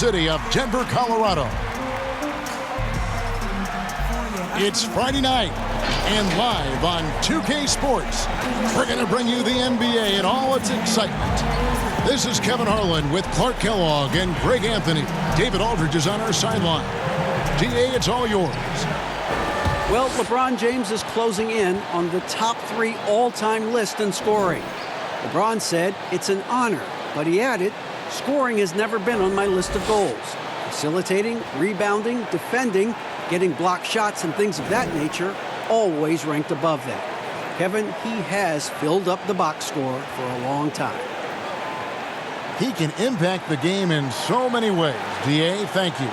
city of Denver, Colorado. It's Friday night, and live on 2K Sports, we're going to bring you the NBA and all its excitement. This is Kevin Harlan with Clark Kellogg and Greg Anthony. David Aldridge is on our sideline. DA, it's all yours. Well, LeBron James is closing in on the top 3 all-time list in scoring. LeBron said it's an honor, but he added, scoring has never been on my list of goals. Facilitating, rebounding, defending, getting blocked shots and things of that nature always ranked above that. Kevin, he has filled up the box score for a long time. He can impact the game in so many ways. DA, thank you.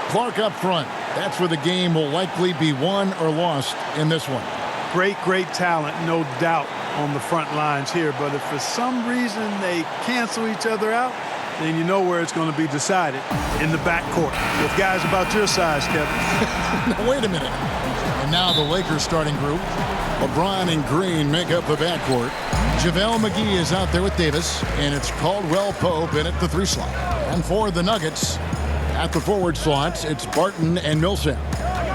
Clark up front. That's where the game will likely be won or lost in this one. Great talent, no doubt, on the front lines here. But if for some reason they cancel each other out, then you know where it's going to be decided, in the backcourt with guys about your size, Kevin. Now, wait a minute. And now the Lakers starting group. LeBron and Green make up the backcourt. JaVale McGee is out there with Davis, and it's Caldwell Pope in at the 3 slot. And for the Nuggets, at the forward slots, it's Barton and Millsap.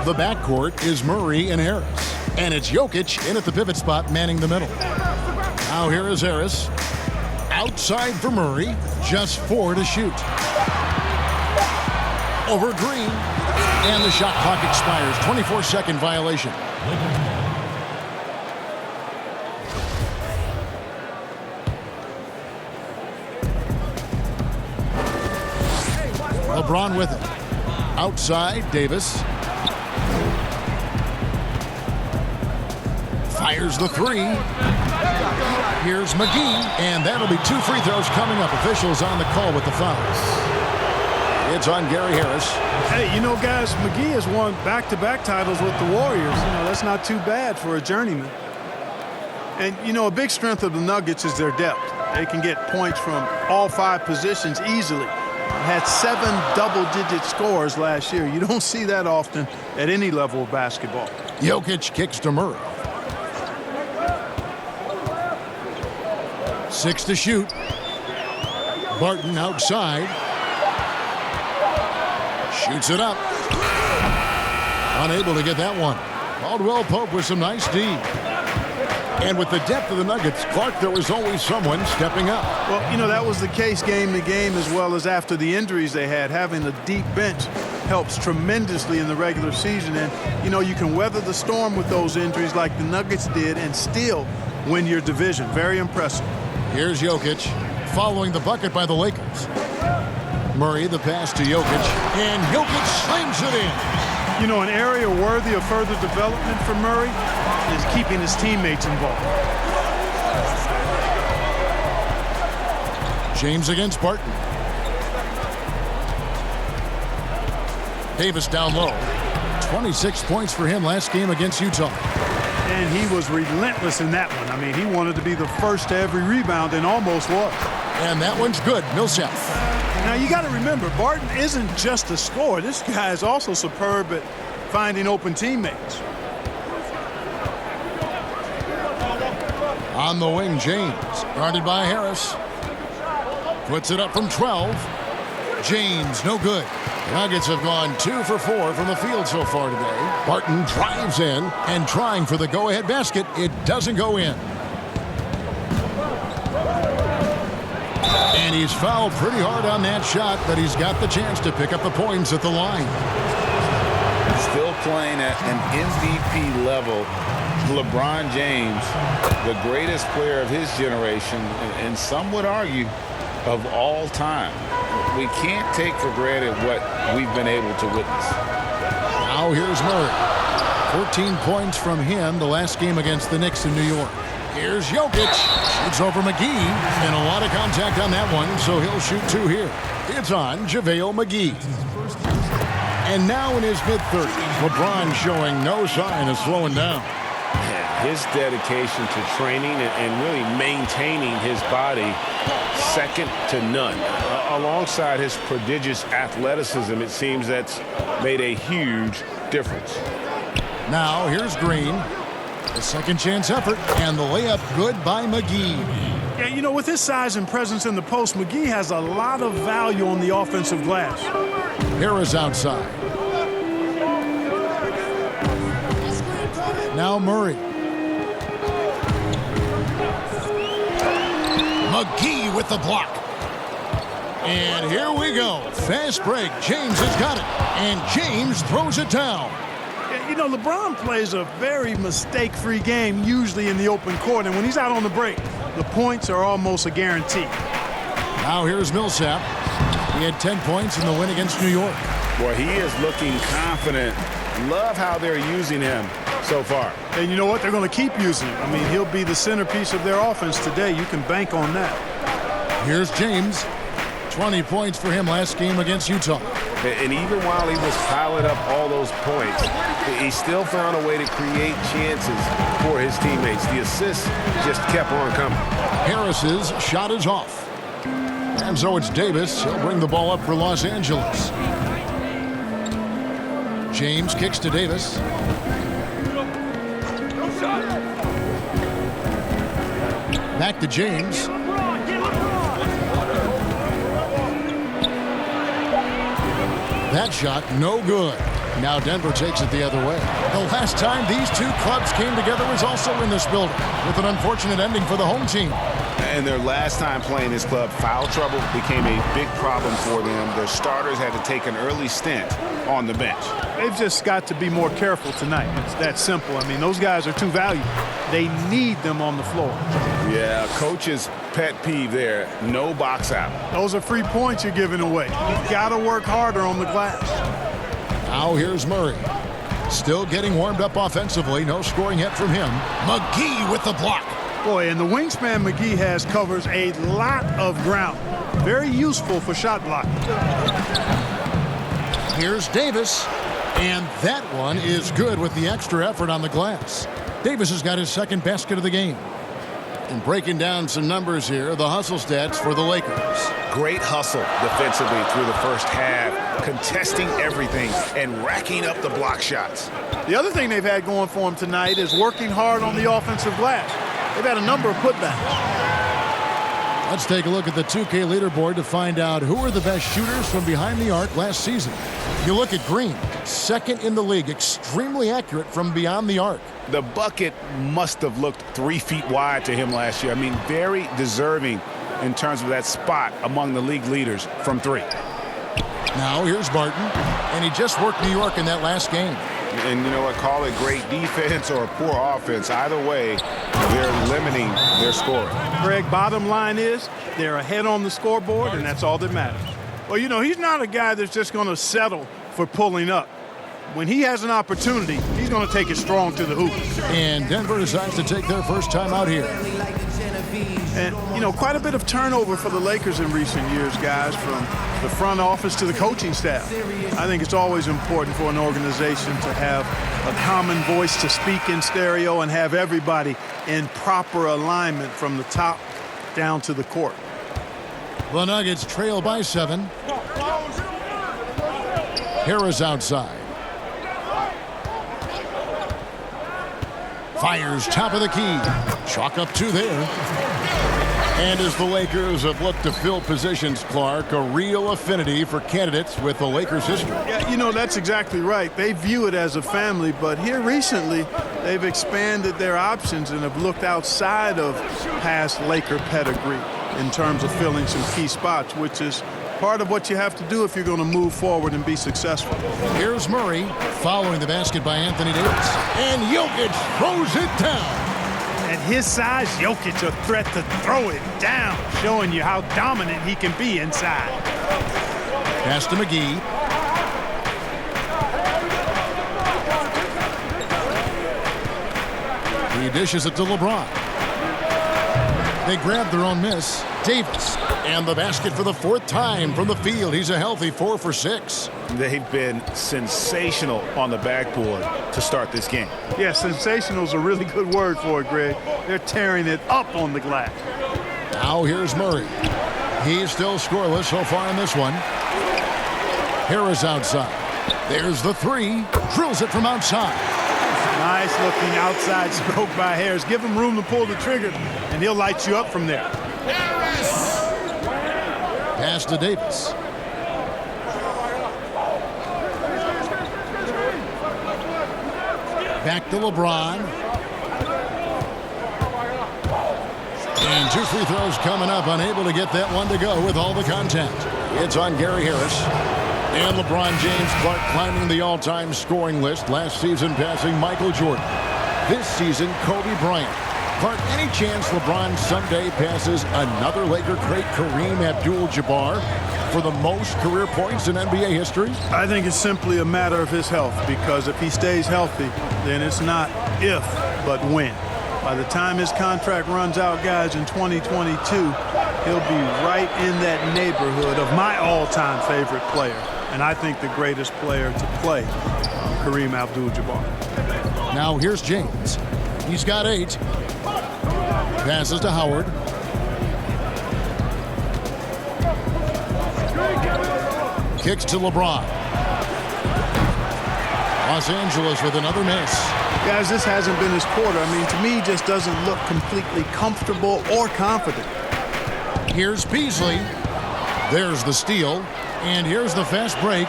The backcourt is Murray and Harris. And it's Jokic in at the pivot spot, manning the middle. Now here is Harris. Outside for Murray, just 4 to shoot. Over Green, and the shot clock expires. 24-second violation. LeBron with it. Outside, Davis. Fires the 3. Here's McGee, and that'll be 2 free throws coming up. Officials on the call with the fouls. It's on Gary Harris. Hey, you know, guys, McGee has won back-to-back titles with the Warriors. You know, that's not too bad for a journeyman. And, you know, a big strength of the Nuggets is their depth. They can get points from all 5 positions easily. Had 7 double-digit scores last year. You don't see that often at any level of basketball. Jokic kicks to Murray. 6 to shoot. Barton outside. Shoots it up. Unable to get that one. Caldwell Pope with some nice D. And with the depth of the Nuggets, Clark, there was always someone stepping up. Well, you know, that was the case game to game as well as after the injuries they had. Having a deep bench helps tremendously in the regular season. And, you know, you can weather the storm with those injuries like the Nuggets did and still win your division. Very impressive. Here's Jokic following the bucket by the Lakers. Murray, the pass to Jokic, and Jokic slings it in. You know, an area worthy of further development for Murray is keeping his teammates involved. James against Barton. Davis down low. 26 points for him last game against Utah. And he was relentless in that one. I mean, he wanted to be the first to every rebound and almost was. And that one's good. Millsap. Now, you got to remember, Barton isn't just a scorer. This guy is also superb at finding open teammates. On the wing, James. Guarded by Harris. Puts it up from 12. James, no good. Nuggets have gone 2 for 4 from the field so far today. Barton drives in and trying for the go-ahead basket. It doesn't go in. And he's fouled pretty hard on that shot, but he's got the chance to pick up the points at the line. Still playing at an MVP level. LeBron James, the greatest player of his generation, and some would argue of all time. We can't take for granted what we've been able to witness. Now here's Murray. 14 points from him the last game against the Knicks in New York. Here's Jokic. Shoots over McGee. And a lot of contact on that one, so he'll shoot 2 here. It's on JaVale McGee. And now in his mid-30s, LeBron showing no sign of slowing down. His dedication to training and really maintaining his body, second to none. Alongside his prodigious athleticism, it seems that's made a huge difference. Now here's Green. A second chance effort, and the layup good by McGee. Yeah, you know, with his size and presence in the post, McGee has a lot of value on the offensive glass. Harris outside. Now Murray. McGee with the block. And here we go. Fast break. James has got it. And James throws it down. Yeah, you know, LeBron plays a very mistake-free game, usually in the open court. And when he's out on the break, the points are almost a guarantee. Now here's Millsap. He had 10 points in the win against New York. Boy, he is looking confident. Love how they're using him so far. And you know what? They're going to keep using him. I mean, he'll be the centerpiece of their offense today. You can bank on that. Here's James. 20 points for him last game against Utah. And even while he was piling up all those points, he still found a way to create chances for his teammates. The assists just kept on coming. Harris's shot is off. And so it's Davis. He'll bring the ball up for Los Angeles. James kicks to Davis. Back to James. That shot, no good. Now Denver takes it the other way. The last time these two clubs came together was also in this building, with an unfortunate ending for the home team. And their last time playing this club, foul trouble became a big problem for them. Their starters had to take an early stint on the bench. They've just got to be more careful tonight. It's that simple. I mean, those guys are too valuable. They need them on the floor. Yeah, coach's pet peeve there, no box out. Those are free points you're giving away. You've got to work harder on the glass. Now here's Murray. Still getting warmed up offensively. No scoring yet from him. McGee with the block. Boy, and the wingspan McGee has covers a lot of ground. Very useful for shot blocking. Here's Davis. And that one is good with the extra effort on the glass. Davis has got his second basket of the game. And breaking down some numbers here, the hustle stats for the Lakers. Great hustle defensively through the first half, contesting everything and racking up the block shots. The other thing they've had going for them tonight is working hard on the offensive glass. They've had a number of putbacks. Let's take a look at the 2K leaderboard to find out who are the best shooters from behind the arc last season. You look at Green, second in the league, extremely accurate from beyond the arc. The bucket must have looked 3 feet wide to him last year. I mean, very deserving in terms of that spot among the league leaders from three. Now here's Barton, and he just worked New York in that last game. And you know what, call it great defense or poor offense. Either way, they're limiting their scoring. Greg, bottom line is they're ahead on the scoreboard, and that's all that matters. Well, you know, he's not a guy that's just going to settle for pulling up. When he has an opportunity, he's going to take it strong to the hoop. And Denver decides to take their first time out here. And, you know, quite a bit of turnover for the Lakers in recent years, guys, from the front office to the coaching staff. I think it's always important for an organization to have a common voice to speak in stereo and have everybody in proper alignment from the top down to the court. The Nuggets trail by 7. Harris outside. Fires top of the key. Chalk up 2 there. And as the Lakers have looked to fill positions, Clark, a real affinity for candidates with the Lakers history. Yeah, you know, that's exactly right. They view it as a family, but here recently they've expanded their options and have looked outside of past Laker pedigree in terms of filling some key spots, which is part of what you have to do if you're going to move forward and be successful. Here's Murray following the basket by Anthony Davis. And Jokic throws it down. At his size, Jokic a threat to throw it down, showing you how dominant he can be inside. Pass to McGee. He dishes it to LeBron. They grab their own miss. Davis. And the basket for the 4th time from the field. He's a healthy 4 for 6. They've been sensational on the backboard to start this game. Yeah, sensational is a really good word for it, Greg. They're tearing it up on the glass. Now here's Murray. He's still scoreless so far in this one. Harris outside. There's the 3. Drills it from outside. Nice looking outside stroke by Harris. Give him room to pull the trigger, and he'll light you up from there. Pass to Davis. Back to LeBron. And 2 free throws coming up. Unable to get that one to go with all the contact. It's on Gary Harris. And LeBron James, Clark, climbing the all-time scoring list. Last season passing Michael Jordan. This season, Kobe Bryant. Clark, any chance LeBron someday passes another Laker great, Kareem Abdul-Jabbar, for the most career points in NBA history? I think it's simply a matter of his health, because if he stays healthy, then it's not if, but when. By the time his contract runs out, guys, in 2022, he'll be right in that neighborhood of my all-time favorite player, and I think the greatest player to play, Kareem Abdul-Jabbar. Now here's James. He's got 8. Passes to Howard. Kicks to LeBron. Los Angeles with another miss. Guys, this hasn't been his quarter. I mean, to me, he just doesn't look completely comfortable or confident. Here's Beasley. There's the steal. And here's the fast break.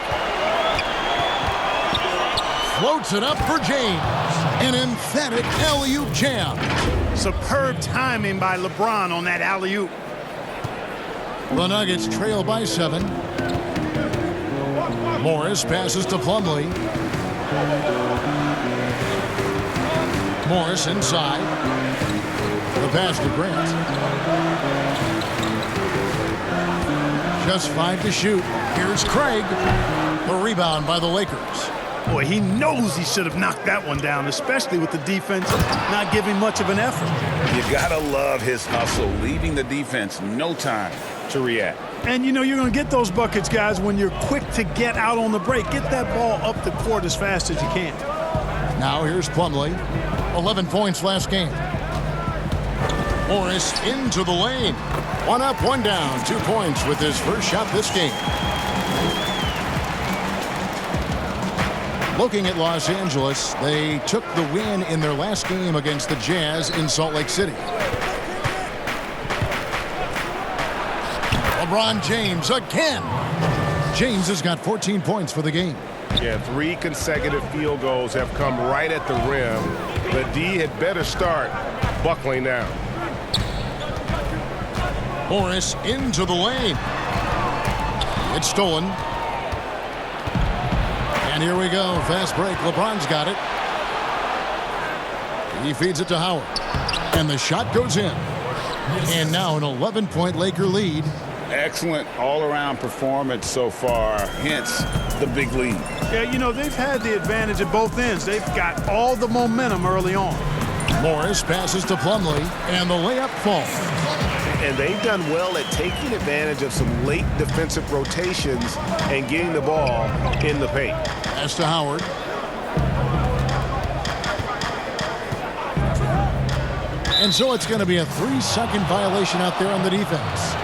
Floats it up for James. An emphatic alley-oop jam. Superb timing by LeBron on that alley-oop. The Nuggets trail by 7. Morris passes to Plumlee. Morris inside. The pass to Grant. Just 5 to shoot. Here's Craig. The rebound by the Lakers. Boy, he knows he should have knocked that one down, especially with the defense not giving much of an effort. You gotta love his hustle, leaving the defense no time to react. And, you know, you're going to get those buckets, guys, when you're quick to get out on the break. Get that ball up the court as fast as you can. Now here's Plumlee. 11 points last game. Morris into the lane. 1 up, 1 down. 2 points with his first shot this game. Looking at Los Angeles, they took the win in their last game against the Jazz in Salt Lake City. LeBron James again. James has got 14 points for the game. Yeah, 3 consecutive field goals have come right at the rim. The D had better start buckling down. Morris into the lane. It's stolen. And here we go. Fast break. LeBron's got it. He feeds it to Howard. And the shot goes in. And now an 11-point Laker lead. Excellent all-around performance so far, hence the big lead. Yeah, you know, they've had the advantage at both ends. They've got all the momentum early on. Morris passes to Plumlee, and the layup falls. And they've done well at taking advantage of some late defensive rotations and getting the ball in the paint. Pass to Howard. And so it's going to be a 3-second violation out there on the defense.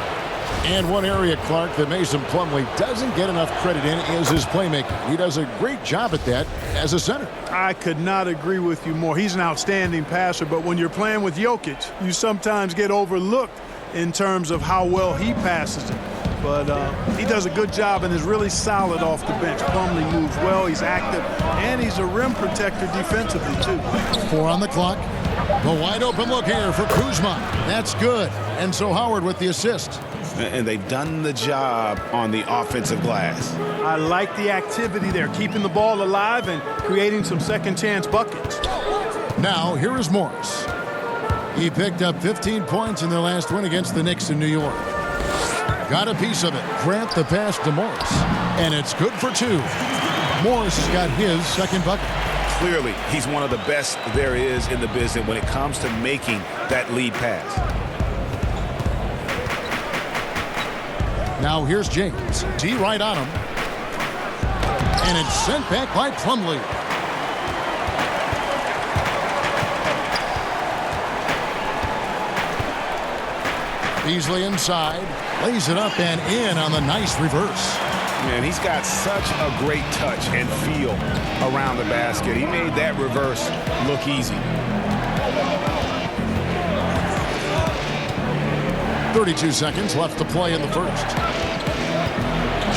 And one area, Clark, that Mason Plumlee doesn't get enough credit in is his playmaking. He does a great job at that as a center. I could not agree with you more. He's an outstanding passer, but when you're playing with Jokic, you sometimes get overlooked in terms of how well he passes it. But he does a good job and is really solid off the bench. Plumlee moves well, he's active, and he's a rim protector defensively, too. 4 on the clock. The wide open look here for Kuzma. That's good. And so Howard with the assist. And they've done the job on the offensive glass. I like the activity there, keeping the ball alive and creating some second chance buckets. Now, here is Morris. He picked up 15 points in their last win against the Knicks in New York. Got a piece of it. Grant the pass to Morris. And it's good for 2. Morris has got his second bucket. Clearly, he's one of the best there is in the business when it comes to making that lead pass. Now here's James. D right on him. And it's sent back by Plumlee. Beasley inside. Lays it up and in on the nice reverse. Man, he's got such a great touch and feel around the basket. He made that reverse look easy. 32 seconds left to play in the first.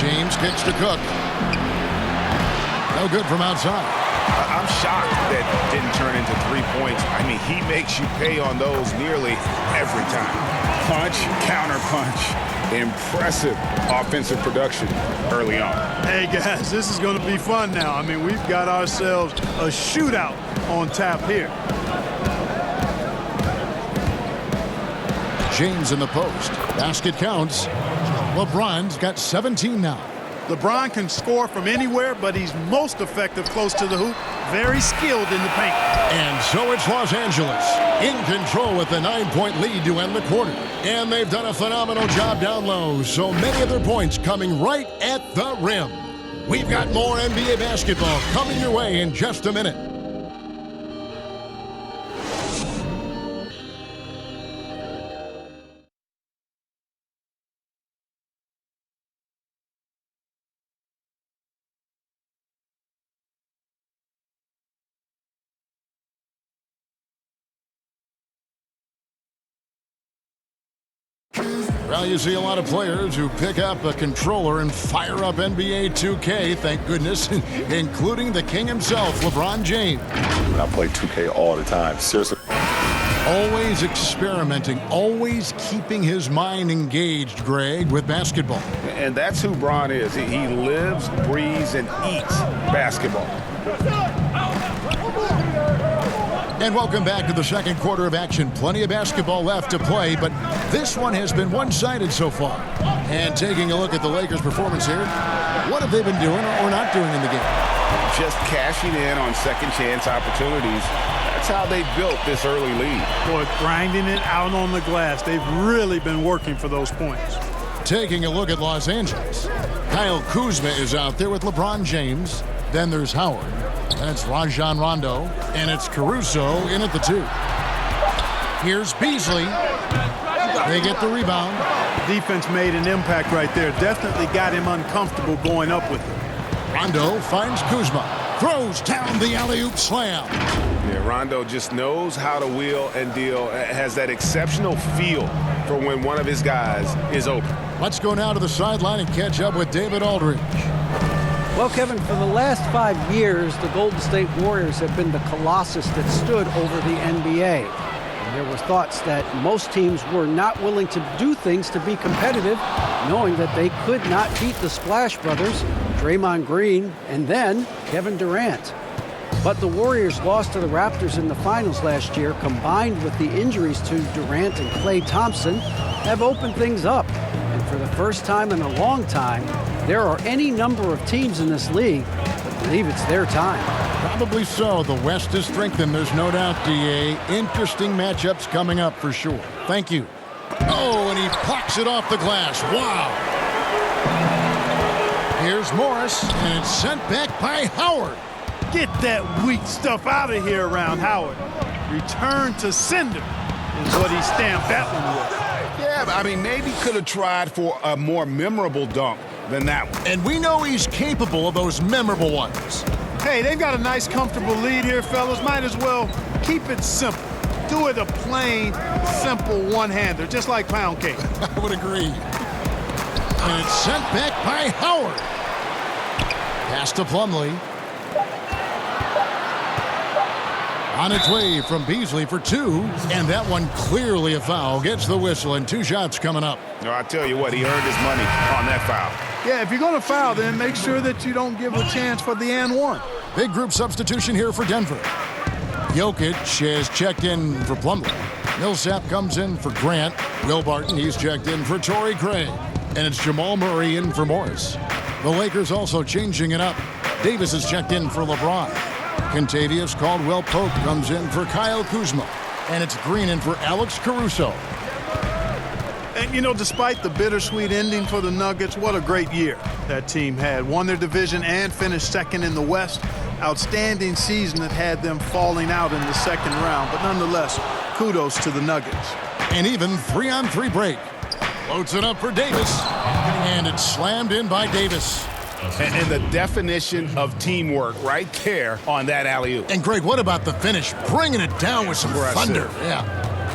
James kicks to Cook. No good from outside. I'm shocked that didn't turn into 3 points. I mean, he makes you pay on those nearly every time. Punch, counter punch. Impressive offensive production early on. Hey, guys, this is going to be fun now. I mean, we've got ourselves a shootout on tap here. James in the post. Basket counts. LeBron's got 17 now. LeBron can score from anywhere, but he's most effective close to the hoop. Very skilled in the paint. And so it's Los Angeles in control with a 9-point lead to end the quarter. And they've done a phenomenal job down low. So many of their points coming right at the rim. We've got more NBA basketball coming your way in just a minute. Well, you see a lot of players who pick up a controller and fire up NBA 2K, thank goodness, including the king himself, LeBron James. I play 2K all the time, seriously. Always experimenting, always keeping his mind engaged, Greg, with basketball. And that's who Bron is. He lives, breathes, and eats basketball. And welcome back to the second quarter of action. Plenty of basketball left to play, but this one has been one-sided so far. And taking a look at the Lakers' performance here, what have they been doing or not doing in the game? Just cashing in on second chance opportunities. That's how they built this early lead. Boy, grinding it out on the glass. They've really been working for those points. Taking a look at Los Angeles, Kyle Kuzma is out there with LeBron James. Then there's Howard. And it's Rajon Rondo. And it's Caruso in at the 2. Here's Beasley. They get the rebound. Defense made an impact right there. Definitely got him uncomfortable going up with it. Rondo finds Kuzma. Throws down the alley-oop slam. Yeah, Rondo just knows how to wheel and deal. Has that exceptional feel for when one of his guys is open. Let's go now to the sideline and catch up with David Aldridge. Well, Kevin, for the last 5 years, the Golden State Warriors have been the colossus that stood over the NBA. And there were thoughts that most teams were not willing to do things to be competitive, knowing that they could not beat the Splash Brothers, Draymond Green, and then Kevin Durant. But the Warriors lost to the Raptors in the finals last year, combined with the injuries to Durant and Klay Thompson, have opened things up. And for the first time in a long time, there are any number of teams in this league that believe it's their time. Probably so. The West is strengthened, there's no doubt, DA. Interesting matchups coming up for sure. Thank you. Oh, and he plucks it off the glass. Wow. Here's Morris, and it's sent back by Howard. Get that weak stuff out of here around Howard. Return to sender is what he stamped that one with. Yeah, I mean, maybe could have tried for a more memorable dunk than that one. And we know he's capable of those memorable ones. Hey, they've got a nice, comfortable lead here, fellas. Might as well keep it simple. Do it a plain, simple one-hander, just like pound cake. I would agree. And it's sent back by Howard. Pass to Plumlee. On its way from Beasley for 2, and that one clearly a foul. Gets the whistle, and 2 shots coming up. No, I tell you what, he earned his money on that foul. Yeah, if you're going to foul, then make sure that you don't give a chance for the and one. Big group substitution here for Denver. Jokic has checked in for Plumlee. Millsap comes in for Grant. Will Barton, he's checked in for Torrey Craig. And it's Jamal Murray in for Morris. The Lakers also changing it up. Davis is checked in for LeBron. Kentavious Caldwell-Pope comes in for Kyle Kuzma. And it's Green in for Alex Caruso. And, you know, despite the bittersweet ending for the Nuggets, what a great year that team had. Won their division and finished second in the West. Outstanding season that had them falling out in the second round. But nonetheless, kudos to the Nuggets. An even 3-on-3 break. Floats it up for Davis. And it's slammed in by Davis. And the definition of teamwork right there on that alley-oop. And Greg, what about the finish? Bringing it down with some thunder. Yeah.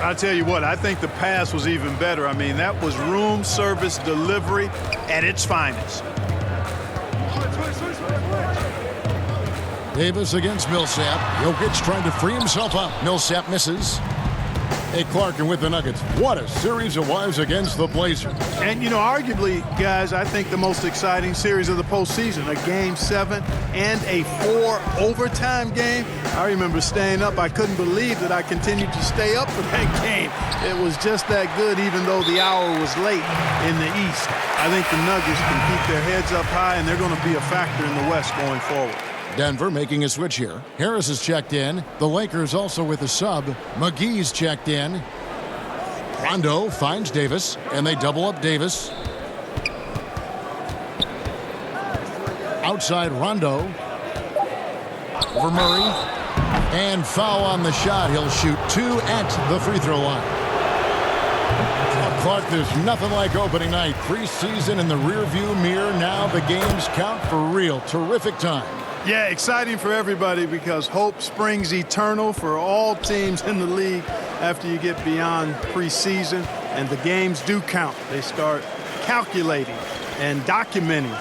I tell you what, I think the pass was even better. I mean, that was room service delivery at its finest. Davis against Millsap. Jokic trying to free himself up. Millsap misses. Hey, Clark, and with the Nuggets, what a series it was against the Blazers. And, you know, arguably, guys, I think the most exciting series of the postseason, a Game 7 and a 4 overtime game. I remember staying up. I couldn't believe that I continued to stay up for that game. It was just that good, even though the hour was late in the East. I think the Nuggets can keep their heads up high, and they're going to be a factor in the West going forward. Denver making a switch here. Harris is checked in. The Lakers also with a sub. McGee's checked in. Rondo finds Davis, and they double up Davis. Outside Rondo. Over Murray. And foul on the shot. He'll shoot 2 at the free throw line. Clark, there's nothing like opening night. Preseason in the rearview mirror. Now the games count for real. Terrific time. Yeah, exciting for everybody because hope springs eternal for all teams in the league after you get beyond preseason, and the games do count. They start calculating and documenting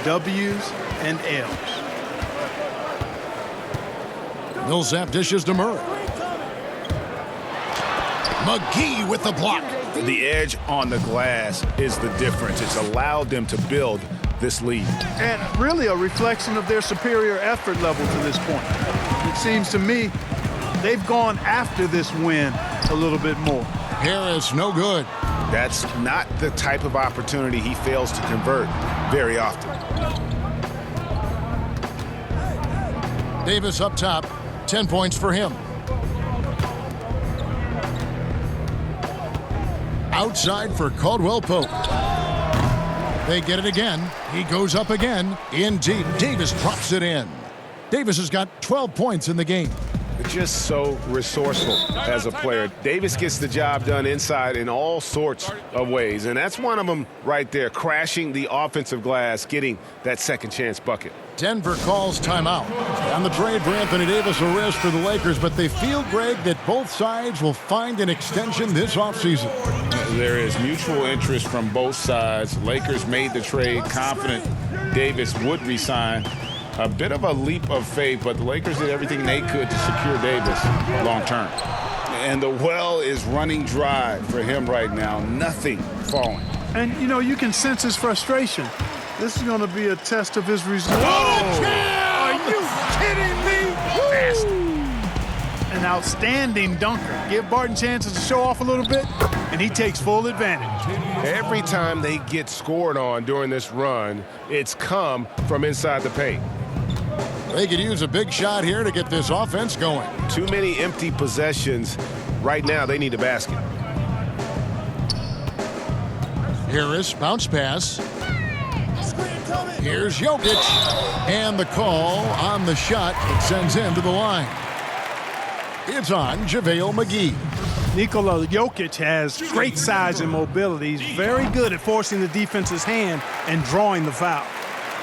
W's and L's. Millsap dishes to Murray. McGee with the block. The edge on the glass is the difference. It's allowed them to build this lead. And really a reflection of their superior effort level to this point. It seems to me they've gone after this win a little bit more. Harris, no good. That's not the type of opportunity he fails to convert very often. Davis up top, 10 points for him. Outside for Caldwell Pope. They get it again. He goes up again. In deep. Davis drops it in. Davis has got 12 points in the game. Just so resourceful as a player. Davis gets the job done inside in all sorts of ways, and that's one of them right there, crashing the offensive glass, getting that second chance bucket. Denver calls timeout. On the trade for Anthony Davis, a risk for the Lakers, but they feel, Greg, that both sides will find an extension this offseason. There is mutual interest from both sides. Lakers made the trade confident Davis would resign. A bit of a leap of faith, but the Lakers did everything they could to secure Davis long term. And the well is running dry for him right now. Nothing falling. And, you know, you can sense his frustration. This is going to be a test of his resolve. Are you kidding me? An outstanding dunker. Give Barton chances to show off a little bit, and he takes full advantage. Every time they get scored on during this run, it's come from inside the paint. They could use a big shot here to get this offense going. Too many empty possessions. Right now, they need a basket. Harris, bounce pass. Here's Jokic. And the call on the shot that sends him to the line. It's on JaVale McGee. Nikola Jokic has great size and mobility. He's very good at forcing the defense's hand and drawing the foul.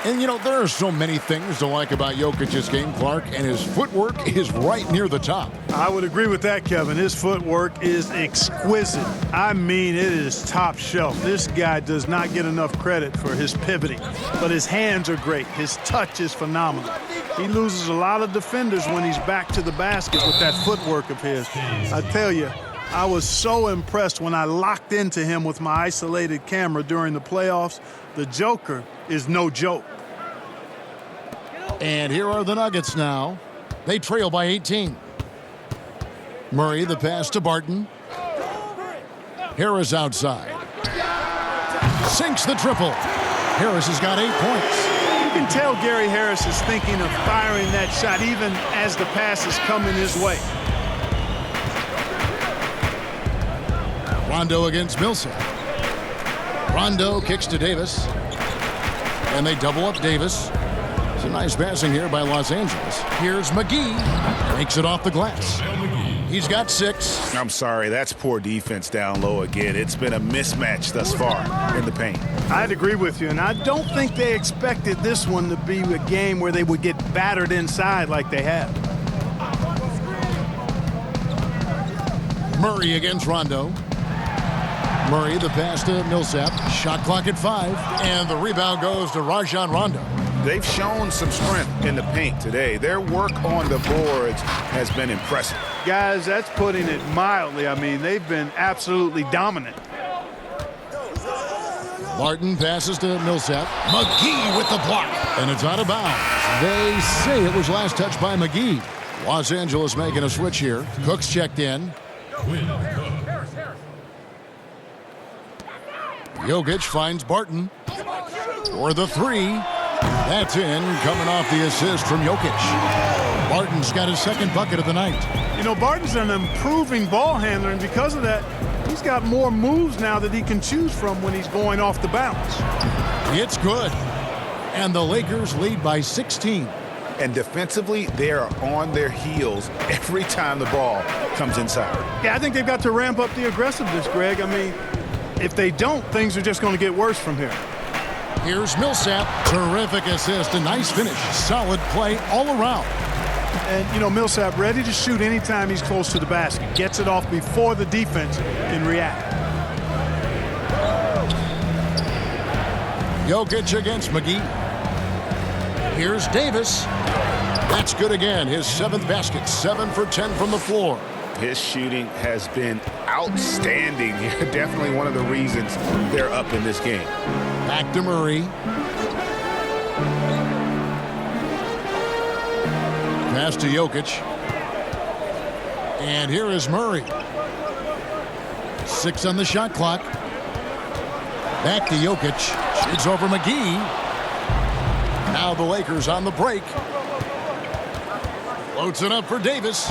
And, you know, there are so many things to like about Jokic's game, Clark, and his footwork is right near the top. I would agree with that, Kevin. His footwork is exquisite. I mean, it is top shelf. This guy does not get enough credit for his pivoting, but his hands are great. His touch is phenomenal. He loses a lot of defenders when he's back to the basket with that footwork of his. I tell you, I was so impressed when I locked into him with my isolated camera during the playoffs. The Joker is no joke. And here are the Nuggets now. They trail by 18. Murray, the pass to Barton. Harris outside. Sinks the triple. Harris has got 8 points. You can tell Gary Harris is thinking of firing that shot even as the pass is coming his way. Rondo against Millsap. Rondo kicks to Davis. And they double up Davis. It's a nice passing here by Los Angeles. Here's McGee. Makes it off the glass. He's got 6. I'm sorry, that's poor defense down low again. It's been a mismatch thus far in the paint. I'd agree with you, and I don't think they expected this one to be a game where they would get battered inside like they have. Murray against Rondo. Murray, the pass to Millsap. Shot clock at 5. And the rebound goes to Rajon Rondo. They've shown some strength in the paint today. Their work on the boards has been impressive. Guys, that's putting it mildly. I mean, they've been absolutely dominant. Martin passes to Millsap. McGee with the block. And it's out of bounds. They say it was last touched by McGee. Los Angeles making a switch here. Cook's checked in. Jokic finds Barton for the 3. That's in, coming off the assist from Jokic. Barton's got his second bucket of the night. You know, Barton's an improving ball handler, and because of that, he's got more moves now that he can choose from when he's going off the bounce. It's good. And the Lakers lead by 16. And defensively, they are on their heels every time the ball comes inside. Yeah, I think they've got to ramp up the aggressiveness, Greg. I mean, if they don't, things are just going to get worse from here. Here's Millsap. Terrific assist. A nice finish. Solid play all around. And, you know, Millsap ready to shoot anytime he's close to the basket. Gets it off before the defense can react. Jokic against McGee. Here's Davis. That's good again. His 7th basket. 7 for 10 from the floor. His shooting has been outstanding. Definitely one of the reasons they're up in this game. Back to Murray. Pass to Jokic. And here is Murray. 6 on the shot clock. Back to Jokic. Shoots over McGee. Now the Lakers on the break. Floats it up for Davis.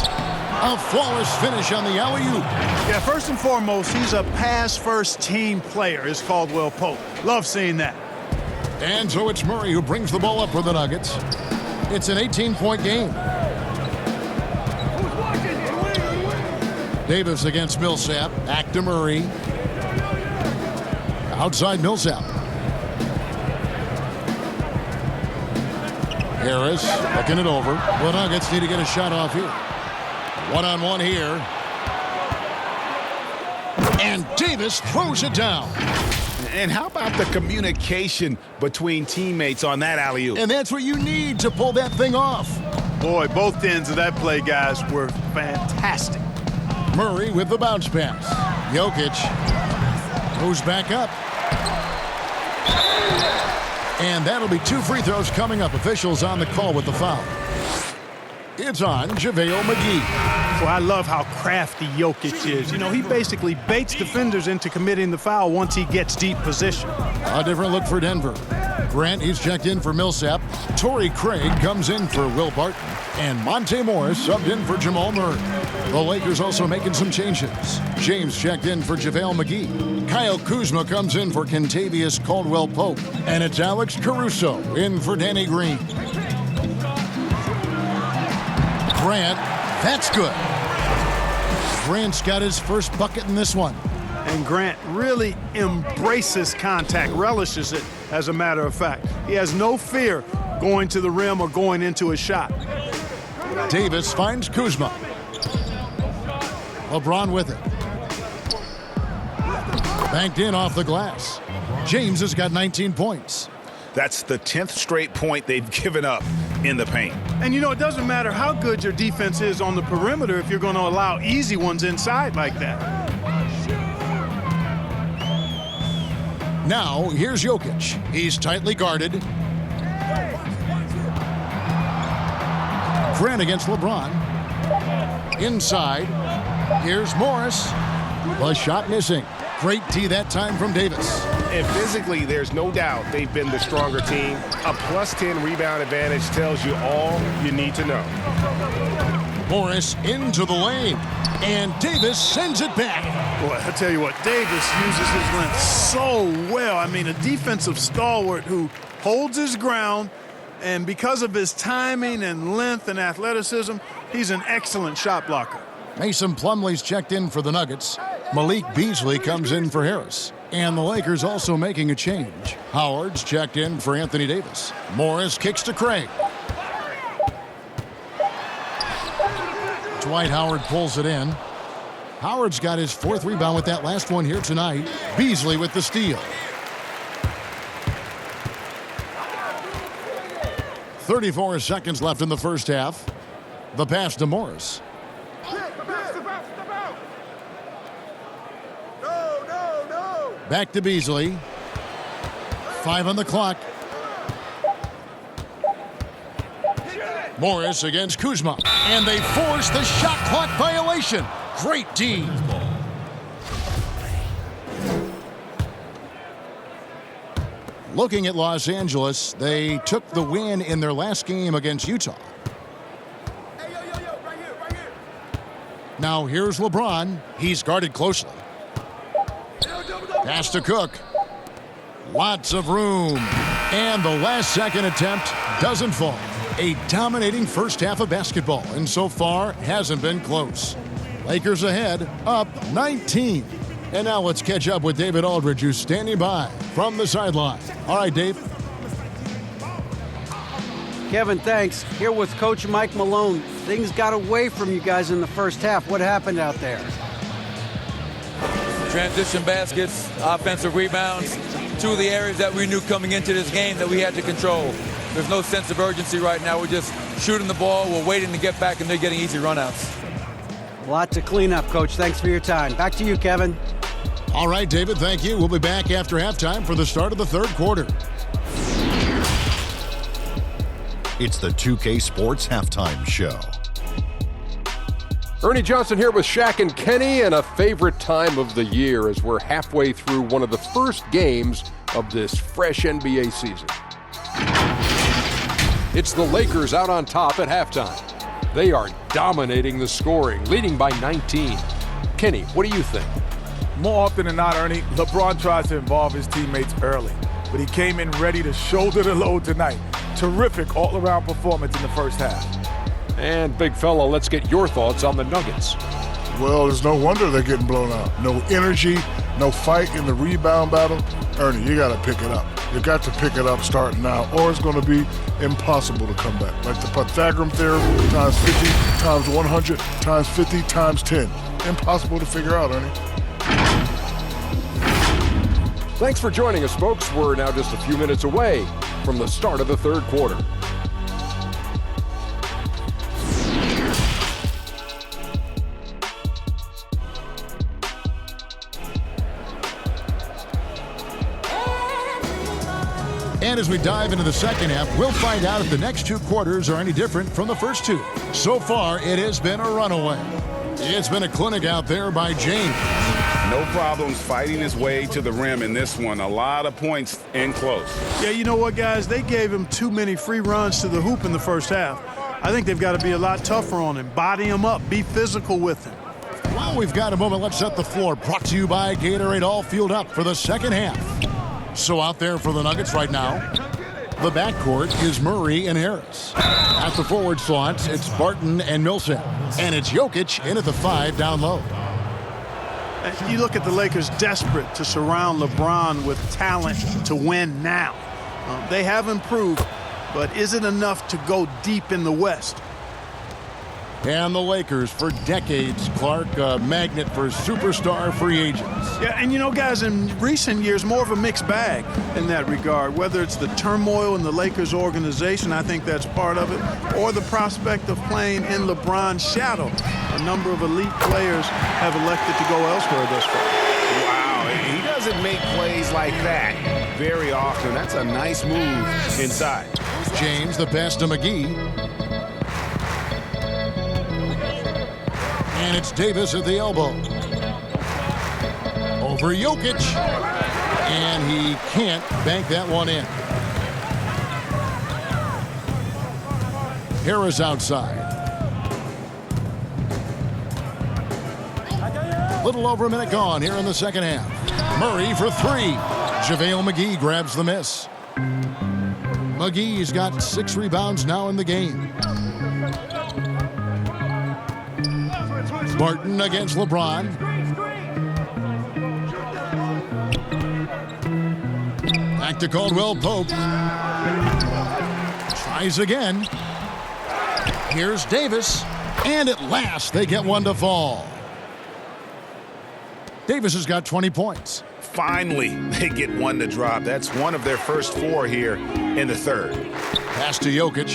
A flawless finish on the alley-oop. Yeah, first and foremost, he's a pass-first team player, is Caldwell Pope. Love seeing that. And so it's Murray who brings the ball up for the Nuggets. It's an 18-point game. Davis against Millsap. Back to Murray. Outside Millsap. Harris looking it over. The Nuggets need to get a shot off here. One-on-one here. And Davis throws it down. And how about the communication between teammates on that alley-oop? And that's what you need to pull that thing off. Boy, both ends of that play, guys, were fantastic. Murray with the bounce pass. Jokic goes back up. And that'll be 2 free throws coming up. Officials on the call with the foul. It's on JaVale McGee. Well, I love how crafty Jokic is. You know, he basically baits defenders into committing the foul once he gets deep position. A different look for Denver. Grant, he's checked in for Millsap. Torrey Craig comes in for Will Barton. And Monte Morris subbed in for Jamal Murray. The Lakers also making some changes. James checked in for JaVale McGee. Kyle Kuzma comes in for Kentavious Caldwell-Pope. And it's Alex Caruso in for Danny Green. Grant, that's good. Grant's got his first bucket in this one. And Grant really embraces contact, relishes it, as a matter of fact. He has no fear going to the rim or going into a shot. Davis finds Kuzma. LeBron with it. Banked in off the glass. James has got 19 points. That's the 10th straight point they've given up in the paint. And, you know, it doesn't matter how good your defense is on the perimeter if you're going to allow easy ones inside like that. Now, here's Jokic. He's tightly guarded. Grant against LeBron. Inside. Here's Morris. The shot missing. Great tee that time from Davis. And physically, there's no doubt they've been the stronger team. A +10 rebound advantage tells you all you need to know. Morris into the lane. And Davis sends it back. Boy, I tell you what, Davis uses his length so well. I mean, a defensive stalwart who holds his ground, and because of his timing and length and athleticism, he's an excellent shot blocker. Mason Plumlee's checked in for the Nuggets. Malik Beasley comes in for Harris. And the Lakers also making a change. Howard's checked in for Anthony Davis. Morris kicks to Craig. Dwight Howard pulls it in. Howard's got his 4th rebound with that last one here tonight. Beasley with the steal. 34 seconds left in the first half. The pass to Morris. Back to Beasley. 5 on the clock. Morris against Kuzma. And they force the shot clock violation. Great D. Looking at Los Angeles, they took the win in their last game against Utah. Now here's LeBron. He's guarded closely. Pass to Cook. Lots of room. And the last second attempt doesn't fall. A dominating first half of basketball, and so far hasn't been close. Lakers ahead, up 19. And now let's catch up with David Aldridge, who's standing by from the sideline. All right, Dave. Kevin, thanks. Here with Coach Mike Malone. Things got away from you guys in the first half. What happened out there? Transition baskets, offensive rebounds, two of the areas that we knew coming into this game that we had to control. There's no sense of urgency right now. We're just shooting the ball. We're waiting to get back, and they're getting easy runouts. A lot to clean up, Coach. Thanks for your time. Back to you, Kevin. All right, David, thank you. We'll be back after halftime for the start of the third quarter. It's the 2K Sports Halftime Show. Ernie Johnson here with Shaq and Kenny, and a favorite time of the year as we're halfway through one of the first games of this fresh NBA season. It's the Lakers out on top at halftime. They are dominating the scoring, leading by 19. Kenny, what do you think? More often than not, Ernie, LeBron tries to involve his teammates early, but he came in ready to shoulder the load tonight. Terrific all-around performance in the first half. And big fella, let's get your thoughts on the Nuggets. Well, there's no wonder they're getting blown out. No energy, no fight in the rebound battle. Ernie, you got to pick it up. You got to pick it up starting now, or it's going to be impossible to come back. Like the Pythagorean theorem, times 50, times 100, times 50, times 10. Impossible to figure out, Ernie. Thanks for joining us, folks. We're now just a few minutes away from the start of the third quarter. And as we dive into the second half, we'll find out if the next two quarters are any different from the first two. So far, it has been a runaway. It's been a clinic out there by James. No problems fighting his way to the rim in this one. A lot of points in close. Yeah, you know what, guys? They gave him too many free runs to the hoop in the first half. I think they've got to be a lot tougher on him. Body him up. Be physical with him. Well, we've got a moment. Let's set the floor. Brought to you by Gatorade, all fueled up for the second half. So out there for the Nuggets right now, the backcourt is Murray and Harris. At the forward slots, it's Barton and Millsap. And it's Jokic in at the 5 down low. You look at the Lakers desperate to surround LeBron with talent to win now. They have improved, but is it enough to go deep in the West? And the Lakers, for decades, Clark, a magnet for superstar free agents. Yeah, and you know, guys, in recent years, more of a mixed bag in that regard. Whether it's the turmoil in the Lakers organization, I think that's part of it, or the prospect of playing in LeBron's shadow. A number of elite players have elected to go elsewhere thus far. Wow, he doesn't make plays like that very often. That's a nice move inside. James, the pass to McGee. And it's Davis at the elbow. Over Jokic. And he can't bank that one in. Harris outside. Little over a minute gone here in the second half. Murray for 3. JaVale McGee grabs the miss. McGee's got 6 rebounds now in the game. Barton against LeBron. Back to Caldwell Pope. Tries again. Here's Davis. And at last, they get one to fall. Davis has got 20 points. Finally, they get one to drop. That's one of their first 4 here in the third. Pass to Jokic.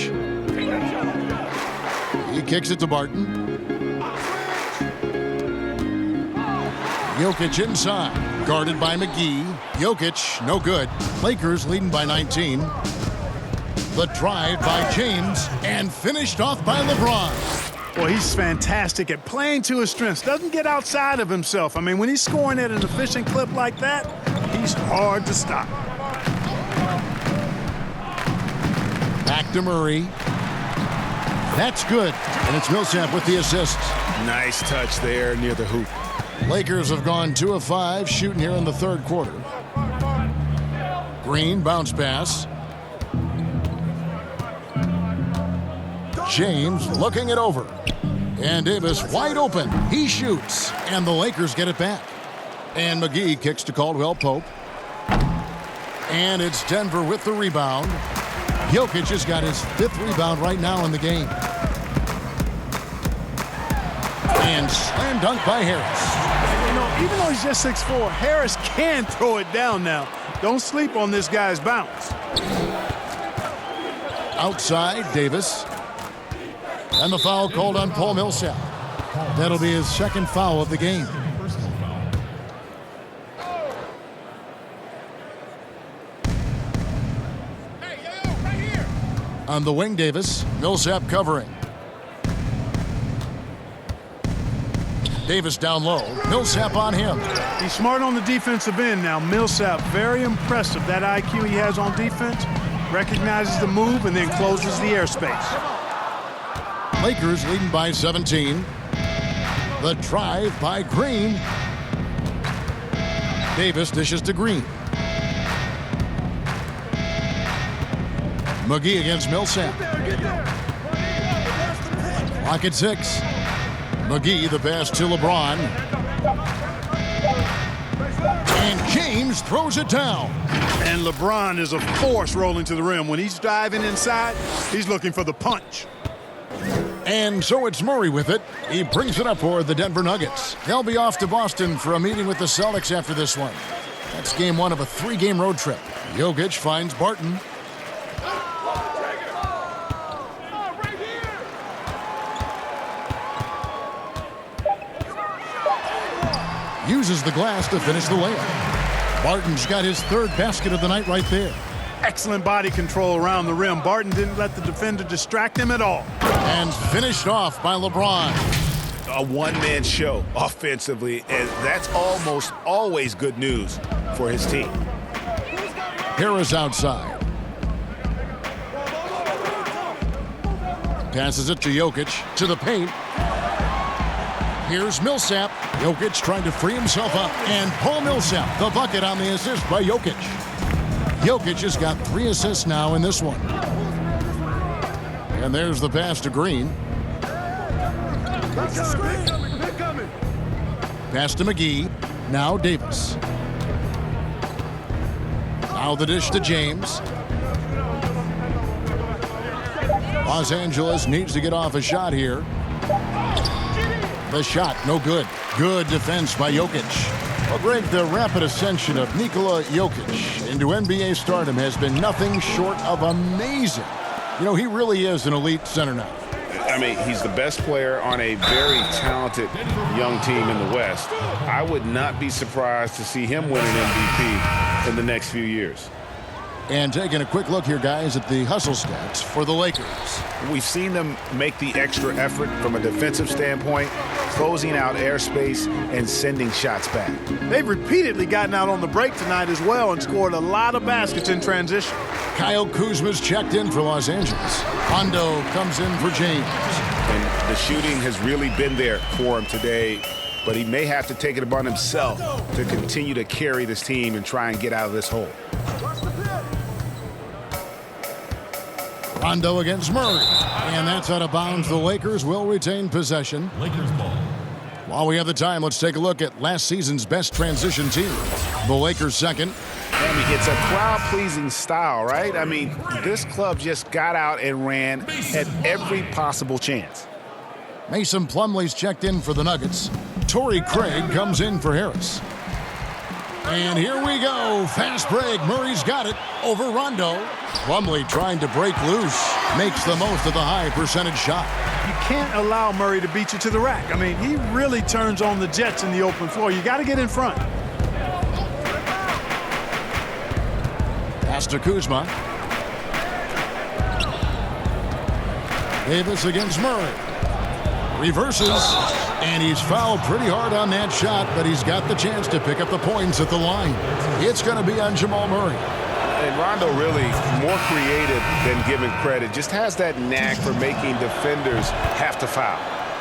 He kicks it to Barton. Jokic inside, guarded by McGee. Jokic, no good. Lakers leading by 19. The drive by James and finished off by LeBron. Well, he's fantastic at playing to his strengths. Doesn't get outside of himself. I mean, when he's scoring at an efficient clip like that, he's hard to stop. Back to Murray. That's good. And it's Millsap with the assist. Nice touch there near the hoop. Lakers have gone 2 of 5 shooting here in the third quarter. Green bounce pass. James looking it over. And Davis wide open. He shoots. And the Lakers get it back. And McGee kicks to Caldwell Pope. And it's Denver with the rebound. Jokic has got his 5th rebound right now in the game. And slam dunk by Harris. You know, even though he's just 6'4", Harris can throw it down now. Don't sleep on this guy's bounce. Outside, Davis. And the foul called on Paul Millsap. That'll be his 2nd foul of the game. On the wing, Davis. Millsap covering. Davis down low. Millsap on him. He's smart on the defensive end now. Millsap, very impressive. That IQ he has on defense. Recognizes the move and then closes the airspace. Lakers leading by 17. The drive by Green. Davis dishes to Green. McGee against Millsap. Clock at 6. McGee the pass to LeBron. And James throws it down. And LeBron is a force rolling to the rim. When he's diving inside, he's looking for the punch. And so it's Murray with it. He brings it up for the Denver Nuggets. They'll be off to Boston for a meeting with the Celtics after this one. That's game 1 of a 3-game road trip. Jokic finds Barton. Uses the glass to finish the layup. Barton's got his 3rd basket of the night right there. Excellent body control around the rim. Barton didn't let the defender distract him at all. And finished off by LeBron. A one-man show offensively, and that's almost always good news for his team. Harris outside. Passes it to Jokic to the paint. Here's Millsap. Jokic trying to free himself up. And Paul Millsap, the bucket on the assist by Jokic. Jokic has got 3 assists now in this one. And there's the pass to Green. Pass to McGee. Now Davis. Now the dish to James. Los Angeles needs to get off a shot here. The shot, no good. Good defense by Jokic. Well, Greg, the rapid ascension of Nikola Jokic into NBA stardom has been nothing short of amazing. You know, he really is an elite center now. I mean, he's the best player on a very talented young team in the West. I would not be surprised to see him win an MVP in the next few years. And taking a quick look here, guys, at the hustle stats for the Lakers. We've seen them make the extra effort from a defensive standpoint, closing out airspace and sending shots back. They've repeatedly gotten out on the break tonight as well and scored a lot of baskets in transition. Kyle Kuzma's checked in for Los Angeles. Hondo comes in for James. And the shooting has really been there for him today, but he may have to take it upon himself to continue to carry this team and try and get out of this hole. Rondo against Murray. And that's out of bounds. The Lakers will retain possession. Lakers ball. While we have the time, let's take a look at last season's best transition team. The Lakers second. I mean, it's a crowd-pleasing style, right? I mean, this club just got out and ran at every possible chance. Mason Plumlee's checked in for the Nuggets. Torrey Craig comes in for Harris. And here we go. Fast break. Murray's got it over Rondo. Plumlee trying to break loose. Makes the most of the high percentage shot. You can't allow Murray to beat you to the rack. I mean, he really turns on the Jets in the open floor. You got to get in front. Pass to Kuzma. Davis against Murray. Reverses. And he's fouled pretty hard on that shot, but he's got the chance to pick up the points at the line. It's going to be on Jamal Murray. And Rondo really more creative than given credit. Just has that knack for making defenders have to foul.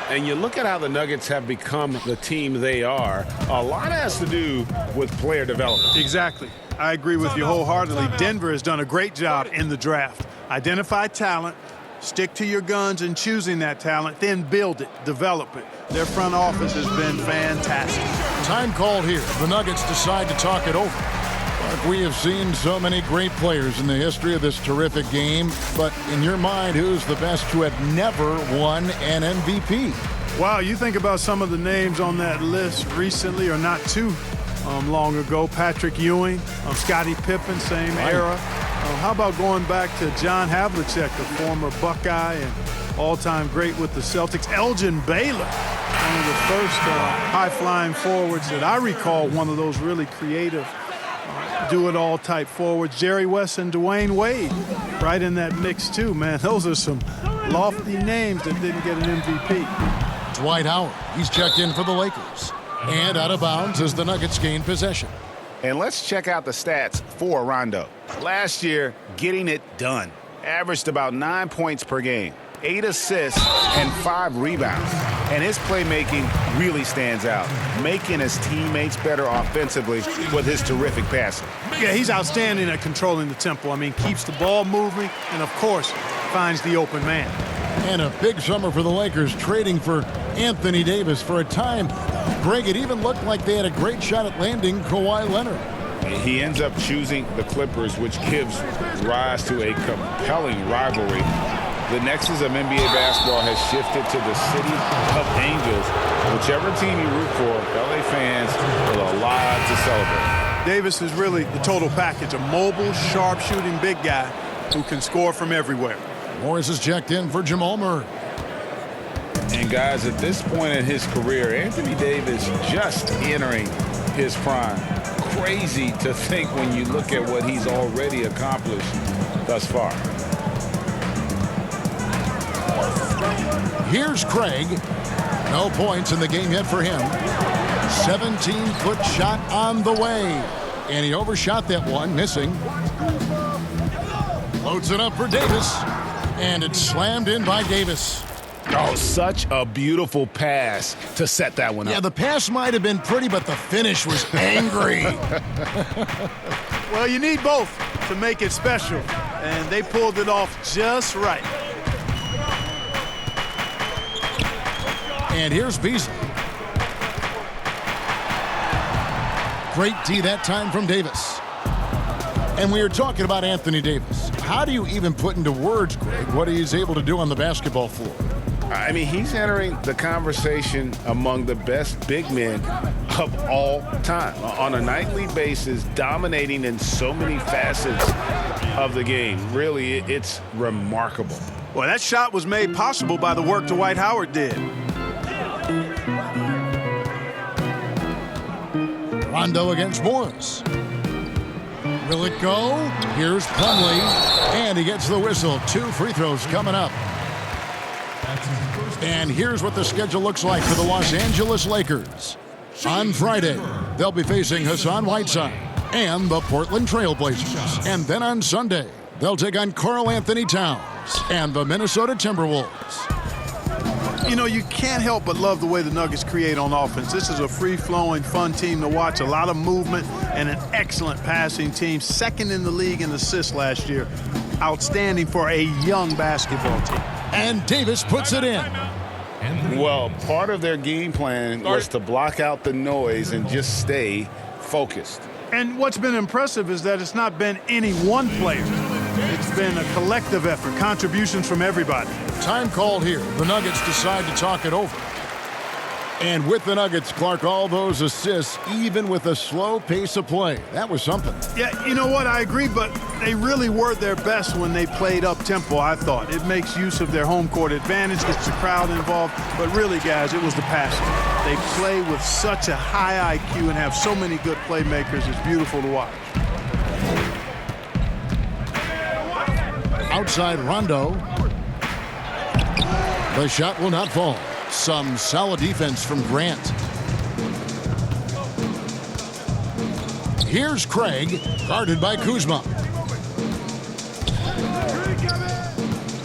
And you look at how the Nuggets have become the team they are. A lot has to do with player development. Exactly. I agree with you wholeheartedly. Denver has done a great job in the draft. Identify talent, stick to your guns in choosing that talent, then build it, develop it. Their front office has been fantastic. Time called here. The Nuggets decide to talk it over. Mark, we have seen so many great players in the history of this terrific game, but in your mind, who's the best who have never won an MVP? Wow, you think about some of the names on that list recently or not too long ago. Patrick Ewing, Scottie Pippen, same era. How about going back to John Havlicek, the former Buckeye and all-time great with the Celtics. Elgin Baylor, one of the first high-flying forwards that I recall, one of those really creative do-it-all type forwards. Jerry West and Dwayne Wade right in that mix too, man. Those are some lofty names that didn't get an MVP. Dwight Howard, he's checked in for the Lakers. And out of bounds as the Nuggets gain possession. And let's check out the stats for Rondo. Last year, getting it done. Averaged about 9 points per game, 8 assists, and 5 rebounds. And his playmaking really stands out, making his teammates better offensively with his terrific passing. Yeah, he's outstanding at controlling the tempo. I mean, keeps the ball moving and, of course, finds the open man. And a big summer for the Lakers, trading for Anthony Davis. For a time, Greg, it even looked like they had a great shot at landing Kawhi Leonard. He ends up choosing the Clippers, which gives rise to a compelling rivalry. The nexus of NBA basketball has shifted to the city of Angels. Whichever team you root for, LA fans will a lot to celebrate. Davis is really the total package, a mobile, sharp-shooting big guy who can score from everywhere. Morris is checked in for Jamal Murray. And guys, at this point in his career, Anthony Davis just entering his prime. Crazy to think when you look at what he's already accomplished thus far. Here's Craig. No points in the game yet for him. 17-foot shot on the way. And he overshot that one, missing. Loads it up for Davis. And it's slammed in by Davis. Oh, such a beautiful pass to set that one up. Yeah, the pass might have been pretty, but the finish was angry. Well, you need both to make it special, and they pulled it off just right. And here's Beasley. Great D that time from Davis. And we were talking about Anthony Davis. How do you even put into words, Greg, what he's able to do on the basketball floor? I mean, he's entering the conversation among the best big men of all time. On a nightly basis, dominating in so many facets of the game. Really, it's remarkable. Well, that shot was made possible by the work Dwight Howard did. Rondo against Morris. Will it go? Here's Plumlee, and he gets the whistle. 2 free throws coming up. And here's what the schedule looks like for the Los Angeles Lakers. On Friday, they'll be facing Hassan Whiteside and the Portland Trail Blazers. And then on Sunday, they'll take on Karl Anthony Towns and the Minnesota Timberwolves. You know, you can't help but love the way the Nuggets create on offense. This is a free-flowing, fun team to watch. A lot of movement and an excellent passing team. Second in the league in assists last year. Outstanding for a young basketball team. And Davis puts it in. Well, part of their game plan was to block out the noise and just stay focused. And what's been impressive is that it's not been any one player. It's been a collective effort, contributions from everybody. Time called here. The Nuggets decide to talk it over. And with the Nuggets, Clark, all those assists, even with a slow pace of play. That was something. Yeah, you know what? I agree, but they really were their best when they played up-tempo, I thought. It makes use of their home court advantage, gets the crowd involved. But really, guys, it was the passing. They play with such a high IQ and have so many good playmakers. It's beautiful to watch. Outside Rondo. The shot will not fall. Some solid defense from Grant. Here's Craig, guarded by Kuzma.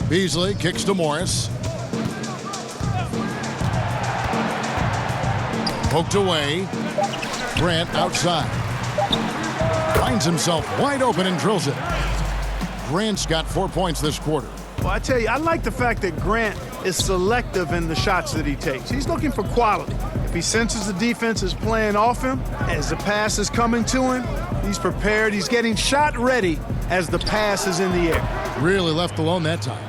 Beasley kicks to Morris. Poked away. Grant outside. Finds himself wide open and drills it. Grant's got 4 points this quarter. Well, I tell you, I like the fact that Grant is selective in the shots that he takes. He's looking for quality. If he senses the defense is playing off him, as the pass is coming to him, he's prepared. He's getting shot ready as the pass is in the air. Really left alone that time.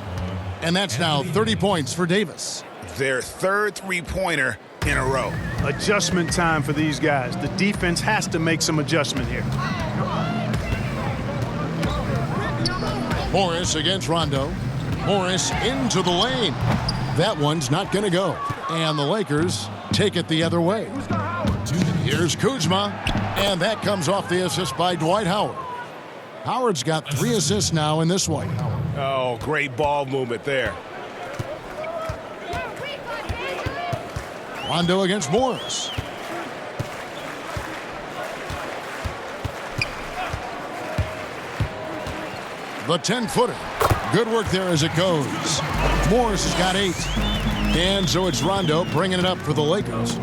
And that's now 30 points for Davis. Their third three-pointer in a row. Adjustment time for these guys. The defense has to make some adjustment here. Morris against Rondo. Morris into the lane. That one's not going to go. And the Lakers take it the other way. Here's Kuzma. And that comes off the assist by Dwight Howard. Howard's got 3 assists now in this one. Oh, great ball movement there. Rondo against Morris. The 10-footer. Good work there as it goes. Morris has got 8. And so it's Rondo bringing it up for the Lakers.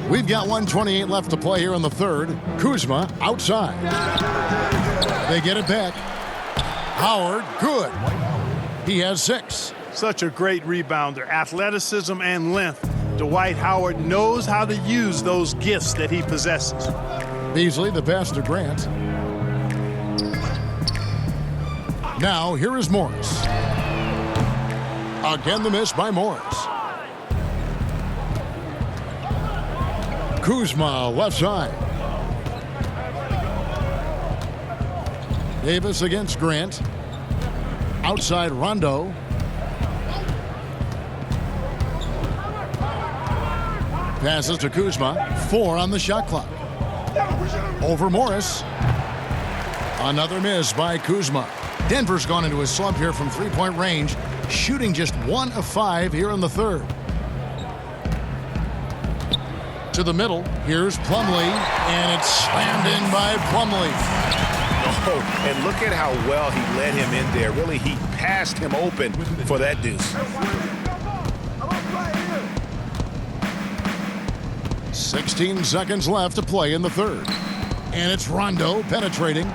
We've got 1:28 left to play here in the third. Kuzma outside. They get it back. Howard, good. He has 6. Such a great rebounder. Athleticism and length. Dwight Howard knows how to use those gifts that he possesses. Beasley, the pass to Grant. Now, here is Morris. Again, the miss by Morris. Kuzma, left side. Davis against Grant. Outside Rondo. Passes to Kuzma. 4 on the shot clock. Over Morris. Another miss by Kuzma. Denver's gone into a slump here from three-point range, shooting just 1 of 5 here in the third. To the middle, here's Plumlee, and it's slammed in by Plumlee. Oh, and look at how well he led him in there. Really, he passed him open for that deuce. 16 seconds left to play in the third. And it's Rondo penetrating.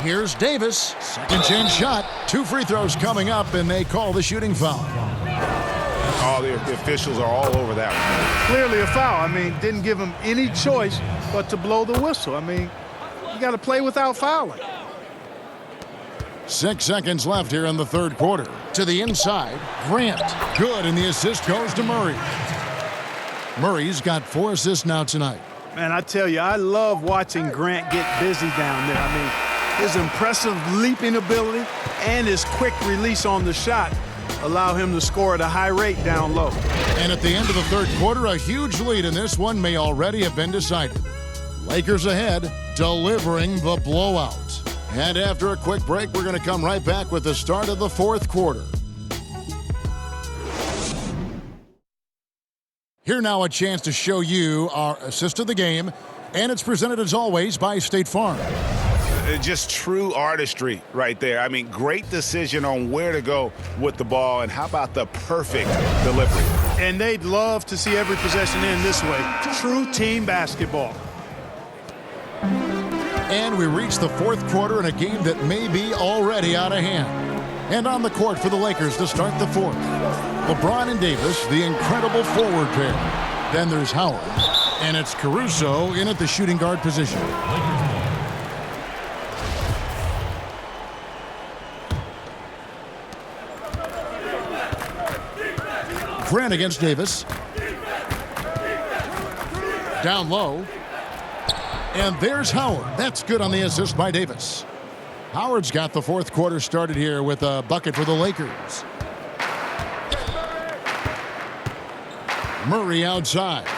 Here's Davis. Second chance shot. 2 free throws coming up, and they call the shooting foul. Oh, the officials are all over that one. Clearly a foul. I mean, didn't give him any choice but to blow the whistle. I mean, you got to play without fouling. 6 seconds left here in the third quarter. To the inside, Grant. Good, and the assist goes to Murray. Murray's got 4 assists now tonight. Man, I tell you, I love watching Grant get busy down there. I mean, his impressive leaping ability and his quick release on the shot allow him to score at a high rate down low. And at the end of the third quarter, a huge lead in this one may already have been decided. Lakers ahead, delivering the blowout. And after a quick break, we're going to come right back with the start of the fourth quarter. Here now a chance to show you our assist of the game, and it's presented as always by State Farm. Just true artistry right there. I mean, great decision on where to go with the ball, and how about the perfect delivery? And they'd love to see every possession end this way. True team basketball. And we reach the fourth quarter in a game that may be already out of hand. And on the court for the Lakers to start the fourth. LeBron and Davis, the incredible forward pair. Then there's Howard. And it's Caruso in at the shooting guard position. Grant against Davis. Down low. And there's Howard. That's good on the assist by Davis. Howard's got the fourth quarter started here with a bucket for the Lakers. Murray outside.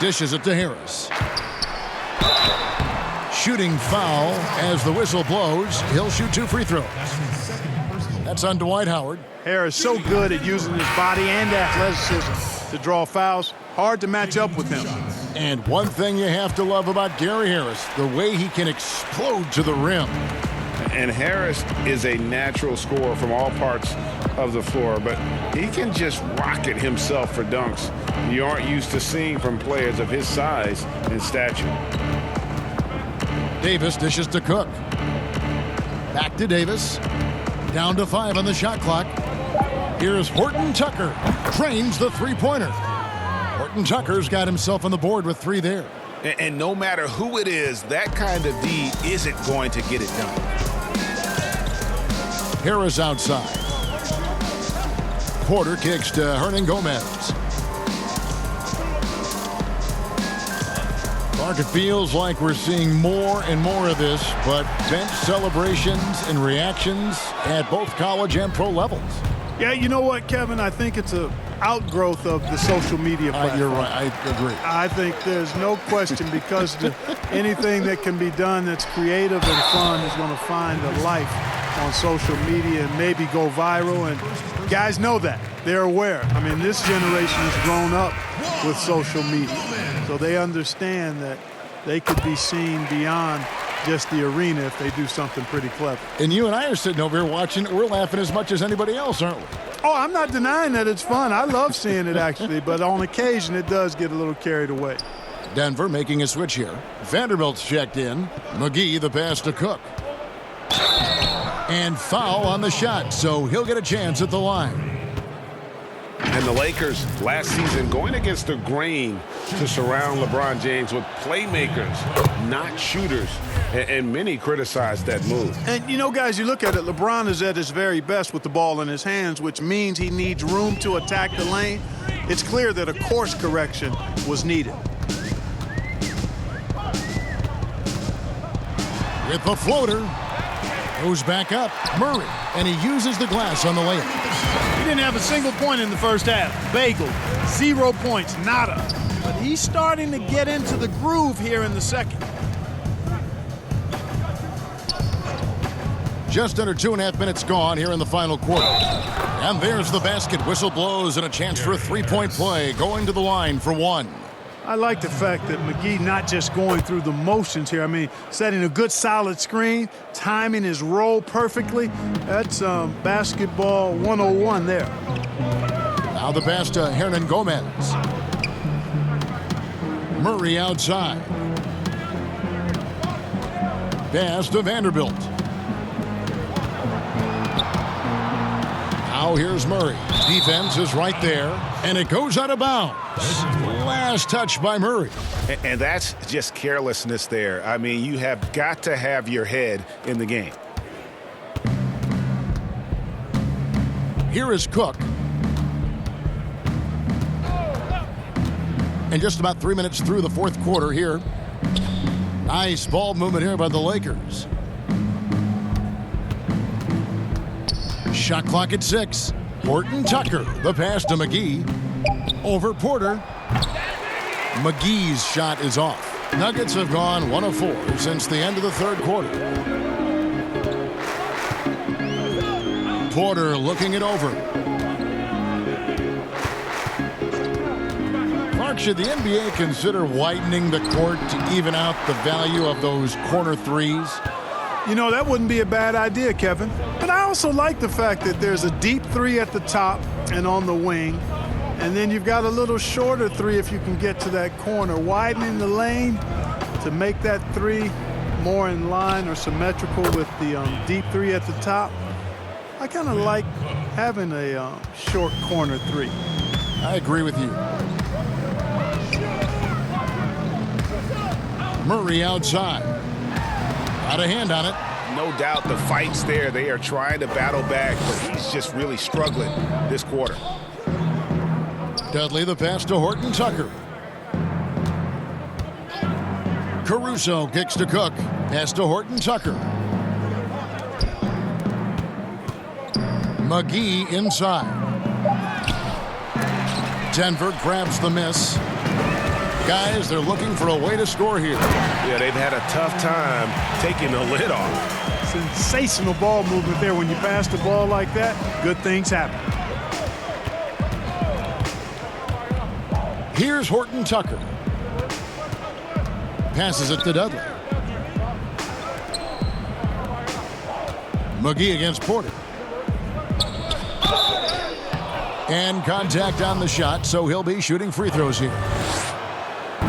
Dishes it to Harris. Shooting foul as the whistle blows. He'll shoot 2 free throws. That's on Dwight Howard. Harris so good at using his body and athleticism to draw fouls. Hard to match up with him. And one thing you have to love about Gary Harris, the way he can explode to the rim. And Harris is a natural scorer from all parts of the floor, but he can just rocket himself for dunks you aren't used to seeing from players of his size and stature. Davis dishes to Cook. Back to Davis. Down to 5 on the shot clock. Here's Horton Tucker. Trains the three-pointer. Horton Tucker's got himself on the board with 3 there. And no matter who it is, that kind of D isn't going to get it done. Harris outside. Porter kicks to Hernan Gomez. Mark, it feels like we're seeing more and more of this, but bench celebrations and reactions at both college and pro levels. Yeah, you know what, Kevin? I think it's an outgrowth of the social media platform. You're right. I agree. I think there's no question because anything that can be done that's creative and fun is going to find a life on social media and maybe go viral. And guys know that. They're aware. I mean, this generation has grown up with social media. So they understand that they could be seen beyond just the arena if they do something pretty clever. And you and I are sitting over here watching it. We're laughing as much as anybody else, aren't we? Oh, I'm not denying that it's fun. I love seeing it, actually. But on occasion, it does get a little carried away. Denver making a switch here. Vanderbilt's checked in. McGee the pass to Cook. And foul on the shot, so he'll get a chance at the line. And the Lakers last season going against the grain to surround LeBron James with playmakers, not shooters. And many criticized that move. And, you know, guys, you look at it, LeBron is at his very best with the ball in his hands, which means he needs room to attack the lane. It's clear that a course correction was needed. With the floater, goes back up, Murray, and he uses the glass on the layup. He didn't have a single point in the first half. Bagel, 0 points, nada. But he's starting to get into the groove here in the second. Just under 2.5 minutes gone here in the final quarter. And there's the basket. Whistle blows and a chance for a three-point play. Going to the line for 1. I like the fact that McGee not just going through the motions here. I mean, setting a good solid screen, timing his roll perfectly. That's basketball 101 there. Now the pass to Hernan Gomez. Murray outside. Pass to Vanderbilt. Now here's Murray. Defense is right there, and it goes out of bounds. Last touch by Murray. And that's just carelessness there. I mean, you have got to have your head in the game. Here is Cook. And just about 3 minutes through the fourth quarter here. Nice ball movement here by the Lakers. Shot clock at 6. Horton Tucker, the pass to McGee. Over Porter. McGee's shot is off. Nuggets have gone 1 of 4 since the end of the third quarter. Porter looking it over. Mark, should the NBA consider widening the court to even out the value of those corner threes? You know, that wouldn't be a bad idea, Kevin. But I also like the fact that there's a deep three at the top and on the wing. And then you've got a little shorter three if you can get to that corner. Widening the lane to make that three more in line or symmetrical with the deep three at the top. I kind of like having a short corner three. I agree with you. Murray outside. Got a hand on it. No doubt the fight's there. They are trying to battle back, but he's just really struggling this quarter. Dudley the pass to Horton Tucker. Caruso kicks to Cook. Pass to Horton Tucker. McGee inside. Denver grabs the miss. Guys, they're looking for a way to score here. Yeah, they've had a tough time taking the lid off. Sensational ball movement there. When you pass the ball like that, good things happen. Here's Horton Tucker. Passes it to Dudley. McGee against Porter. And contact on the shot, so he'll be shooting free throws here.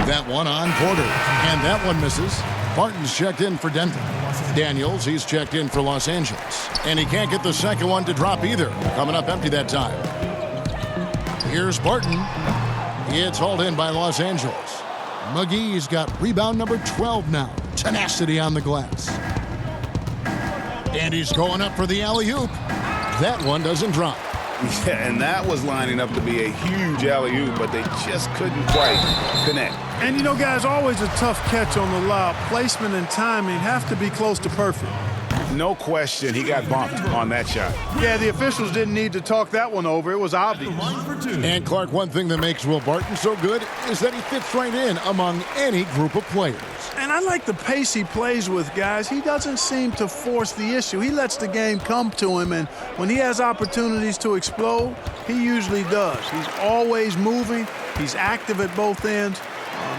That one on Porter, and that one misses. Barton's checked in for Denver. Daniels, he's checked in for Los Angeles. And he can't get the second one to drop either. Coming up empty that time. Here's Barton. It's hauled in by Los Angeles. McGee's got rebound number 12 now. Tenacity on the glass. And he's going up for the alley-oop. That one doesn't drop. Yeah, and that was lining up to be a huge alley-oop, but they just couldn't quite connect. And you know, guys, always a tough catch on the lob. Placement and timing have to be close to perfect. No question, he got bumped on that shot. Yeah, the officials didn't need to talk that one over. It was obvious. And Clark, one thing that makes Will Barton so good is that he fits right in among any group of players. And I like the pace he plays with, guys. He doesn't seem to force the issue. He lets the game come to him, and when he has opportunities to explode, he usually does. He's always moving. He's active at both ends.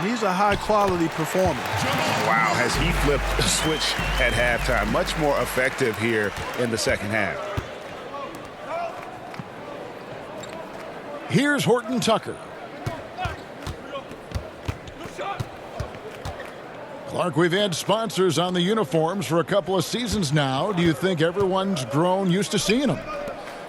He's a high-quality performer. Wow, has he flipped a switch at halftime. Much more effective here in the second half. Here's Horton Tucker. Clark, we've had sponsors on the uniforms for a couple of seasons now. Do you think everyone's grown used to seeing them?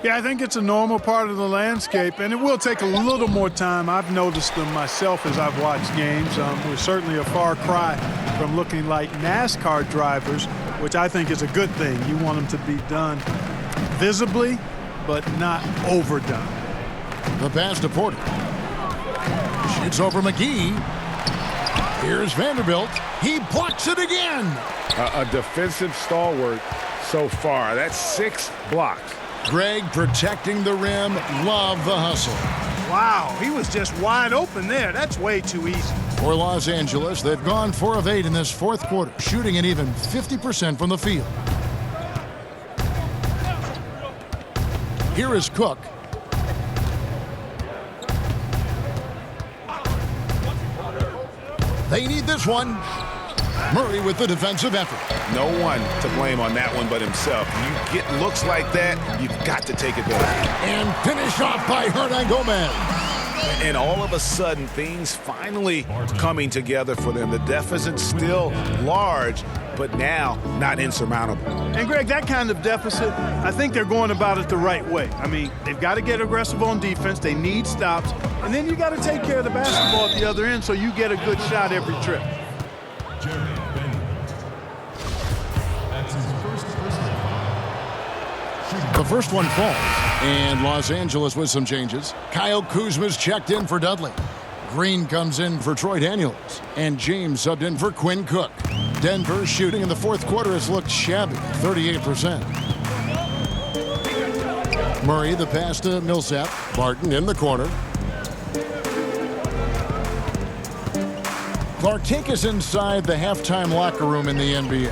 Yeah, I think it's a normal part of the landscape, and it will take a little more time. I've noticed them myself as I've watched games. We're certainly a far cry from looking like NASCAR drivers, which I think is a good thing. You want them to be done visibly, but not overdone. The pass to Porter. Shoots over McGee. Here's Vanderbilt. He blocks it again. A defensive stalwart so far. That's 6 blocks. Greg protecting the rim. Love the hustle. Wow, he was just wide open there. That's way too easy. For Los Angeles, they've gone 4 of 8 in this fourth quarter, shooting an even 50% from the field. Here is Cook. They need this one. Murray with the defensive effort. No one to blame on that one but himself. You get looks like that, you've got to take advantage. And finish off by Hernan Gomez. And all of a sudden, things finally coming together for them. The deficit's still large, but now not insurmountable. And, Greg, that kind of deficit, I think they're going about it the right way. I mean, they've got to get aggressive on defense. They need stops. And then you got to take care of the basketball at the other end so you get a good shot every trip. The first one falls, and Los Angeles with some changes. Kyle Kuzma's checked in for Dudley. Green comes in for Troy Daniels, and James subbed in for Quinn Cook. Denver's shooting in the fourth quarter has looked shabby, 38%. Murray the pass to Millsap. Barton in the corner. Clark, take us inside the halftime locker room in the NBA.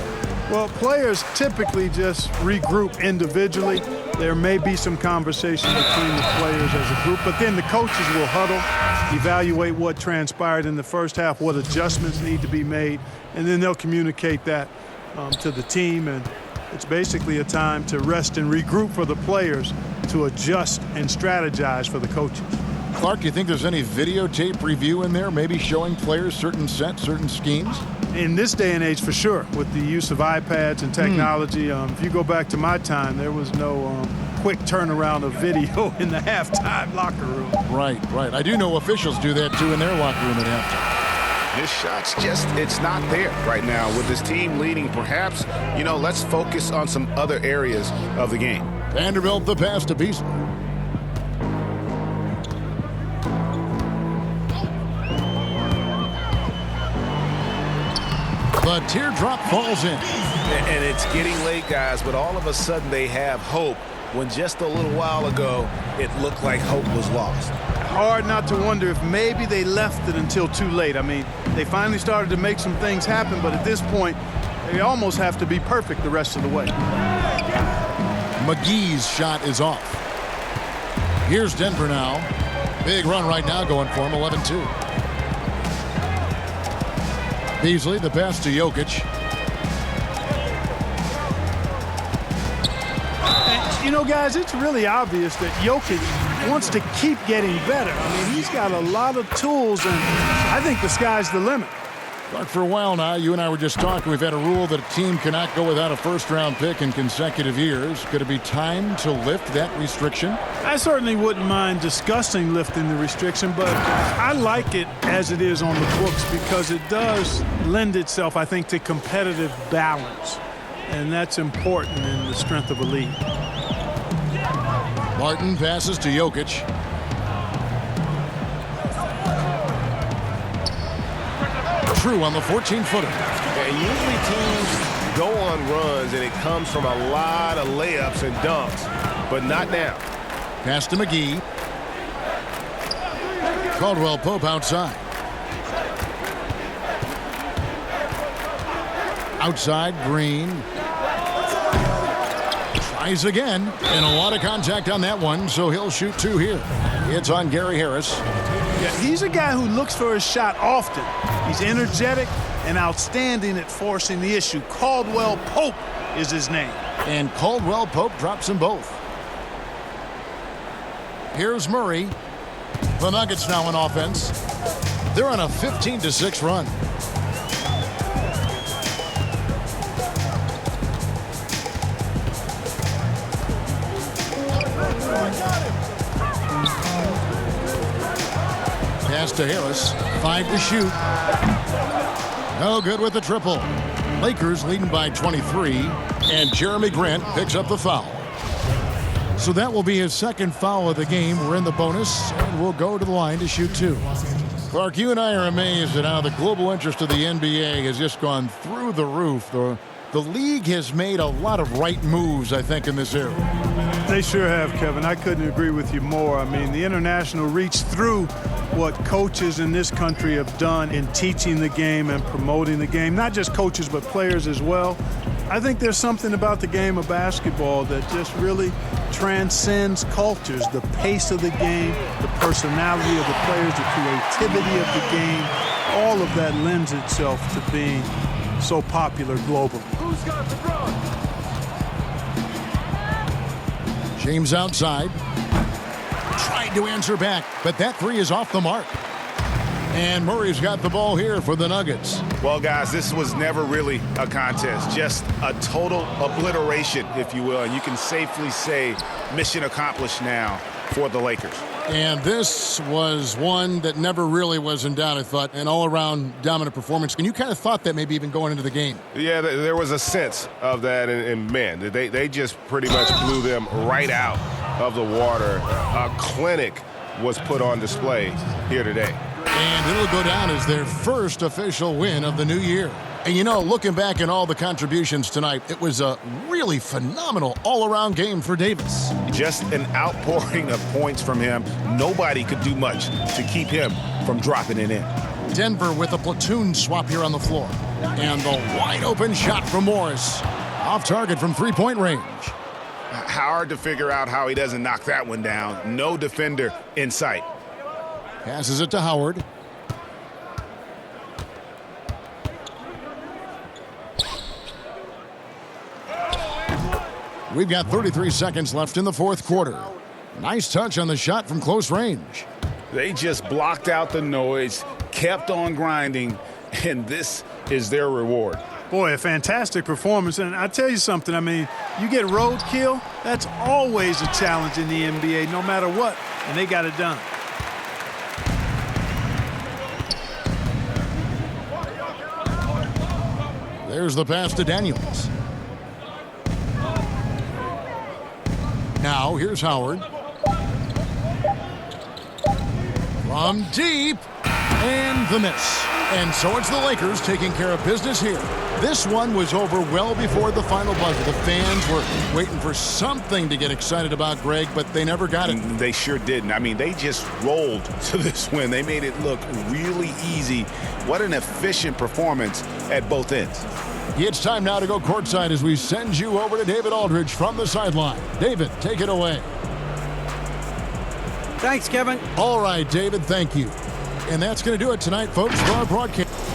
Well, players typically just regroup individually. There may be some conversation between the players as a group, but then the coaches will huddle, evaluate what transpired in the first half, what adjustments need to be made, and then they'll communicate that to the team. And it's basically a time to rest and regroup for the players to adjust and strategize for the coaches. Clark, do you think there's any videotape review in there, maybe showing players certain sets, certain schemes? In this day and age, for sure, with the use of iPads and technology. If you go back to my time, there was no quick turnaround of video in the halftime locker room. Right. I do know officials do that, too, in their locker room at halftime. His shot's just, it's not there right now. With his team leading, perhaps, let's focus on some other areas of the game. Vanderbilt the pass to Beasley. The teardrop falls in. And it's getting late, guys, but all of a sudden they have hope when just a little while ago it looked like hope was lost. Hard not to wonder if maybe they left it until too late. I mean, they finally started to make some things happen, but at this point, they almost have to be perfect the rest of the way. McGee's shot is off. Here's Denver now. Big run right now going for him, 11-2. Beasley, the pass to Jokic. And, you know, guys, it's really obvious that Jokic wants to keep getting better. I mean, he's got a lot of tools, and I think the sky's the limit. But for a while now, you and I were just talking, we've had a rule that a team cannot go without a first-round pick in consecutive years. Could it be time to lift that restriction? I certainly wouldn't mind discussing lifting the restriction, but I like it as it is on the books because it does lend itself, I think, to competitive balance. And that's important in the strength of a league. Martin passes to Jokic. True on the 14-footer. And usually teams go on runs and it comes from a lot of layups and dunks, but not now. Pass to McGee. Caldwell Pope outside. Outside, Green. Tries again. And a lot of contact on that one, so he'll shoot two here. It's on Gary Harris. Yeah, he's a guy who looks for his shot often. He's energetic and outstanding at forcing the issue. Caldwell Pope is his name. And Caldwell Pope drops them both. Here's Murray. The Nuggets now in offense. They're on a 15-6 run. Pass to Harris. 5 to shoot. No good with the triple. Lakers leading by 23, and Jeremy Grant picks up the foul. So that will be his second foul of the game. We're in the bonus, and we'll go to the line to shoot two. Clark, you and I are amazed at how the global interest of the NBA has just gone through the roof. The league has made a lot of right moves, I think, in this era. They sure have, Kevin. I couldn't agree with you more. I mean, the international reach through what coaches in this country have done in teaching the game and promoting the game. Not just coaches, but players as well. I think there's something about the game of basketball that just really transcends cultures. The pace of the game, the personality of the players, the creativity of the game, all of that lends itself to being so popular globally. Who's got LeBron? James outside. Tried to answer back, but that three is off the mark. And Murray's got the ball here for the Nuggets. Well, guys, this was never really a contest, just a total obliteration, if you will. And you can safely say mission accomplished now for the Lakers. And this was one that never really was in doubt, I thought, an all-around dominant performance. And you kind of thought that maybe even going into the game. Yeah, there was a sense of that, and man, they just pretty much blew them right out of the water. A clinic was put on display here today. And it'll go down as their first official win of the new year. And, you know, looking back at all the contributions tonight, it was a really phenomenal all-around game for Davis. Just an outpouring of points from him. Nobody could do much to keep him from dropping it in. Denver with a platoon swap here on the floor. And the wide-open shot from Morris. Off target from three-point range. Hard to figure out how he doesn't knock that one down. No defender in sight. Passes it to Howard. We've got 33 seconds left in the fourth quarter. Nice touch on the shot from close range. They just blocked out the noise, kept on grinding, and this is their reward. Boy, a fantastic performance. And I tell you something, I mean, you get roadkill, that's always a challenge in the NBA, no matter what, and they got it done. There's the pass to Daniels. Now, here's Howard. From deep. And the miss. And so it's the Lakers taking care of business here. This one was over well before the final buzzer. The fans were waiting for something to get excited about, Greg, but they never got it. They sure didn't. I mean, they just rolled to this win. They made it look really easy. What an efficient performance at both ends. It's time now to go courtside as we send you over to David Aldridge from the sideline. David, take it away. Thanks, Kevin. All right, David, thank you. And that's going to do it tonight, folks, for our broadcast.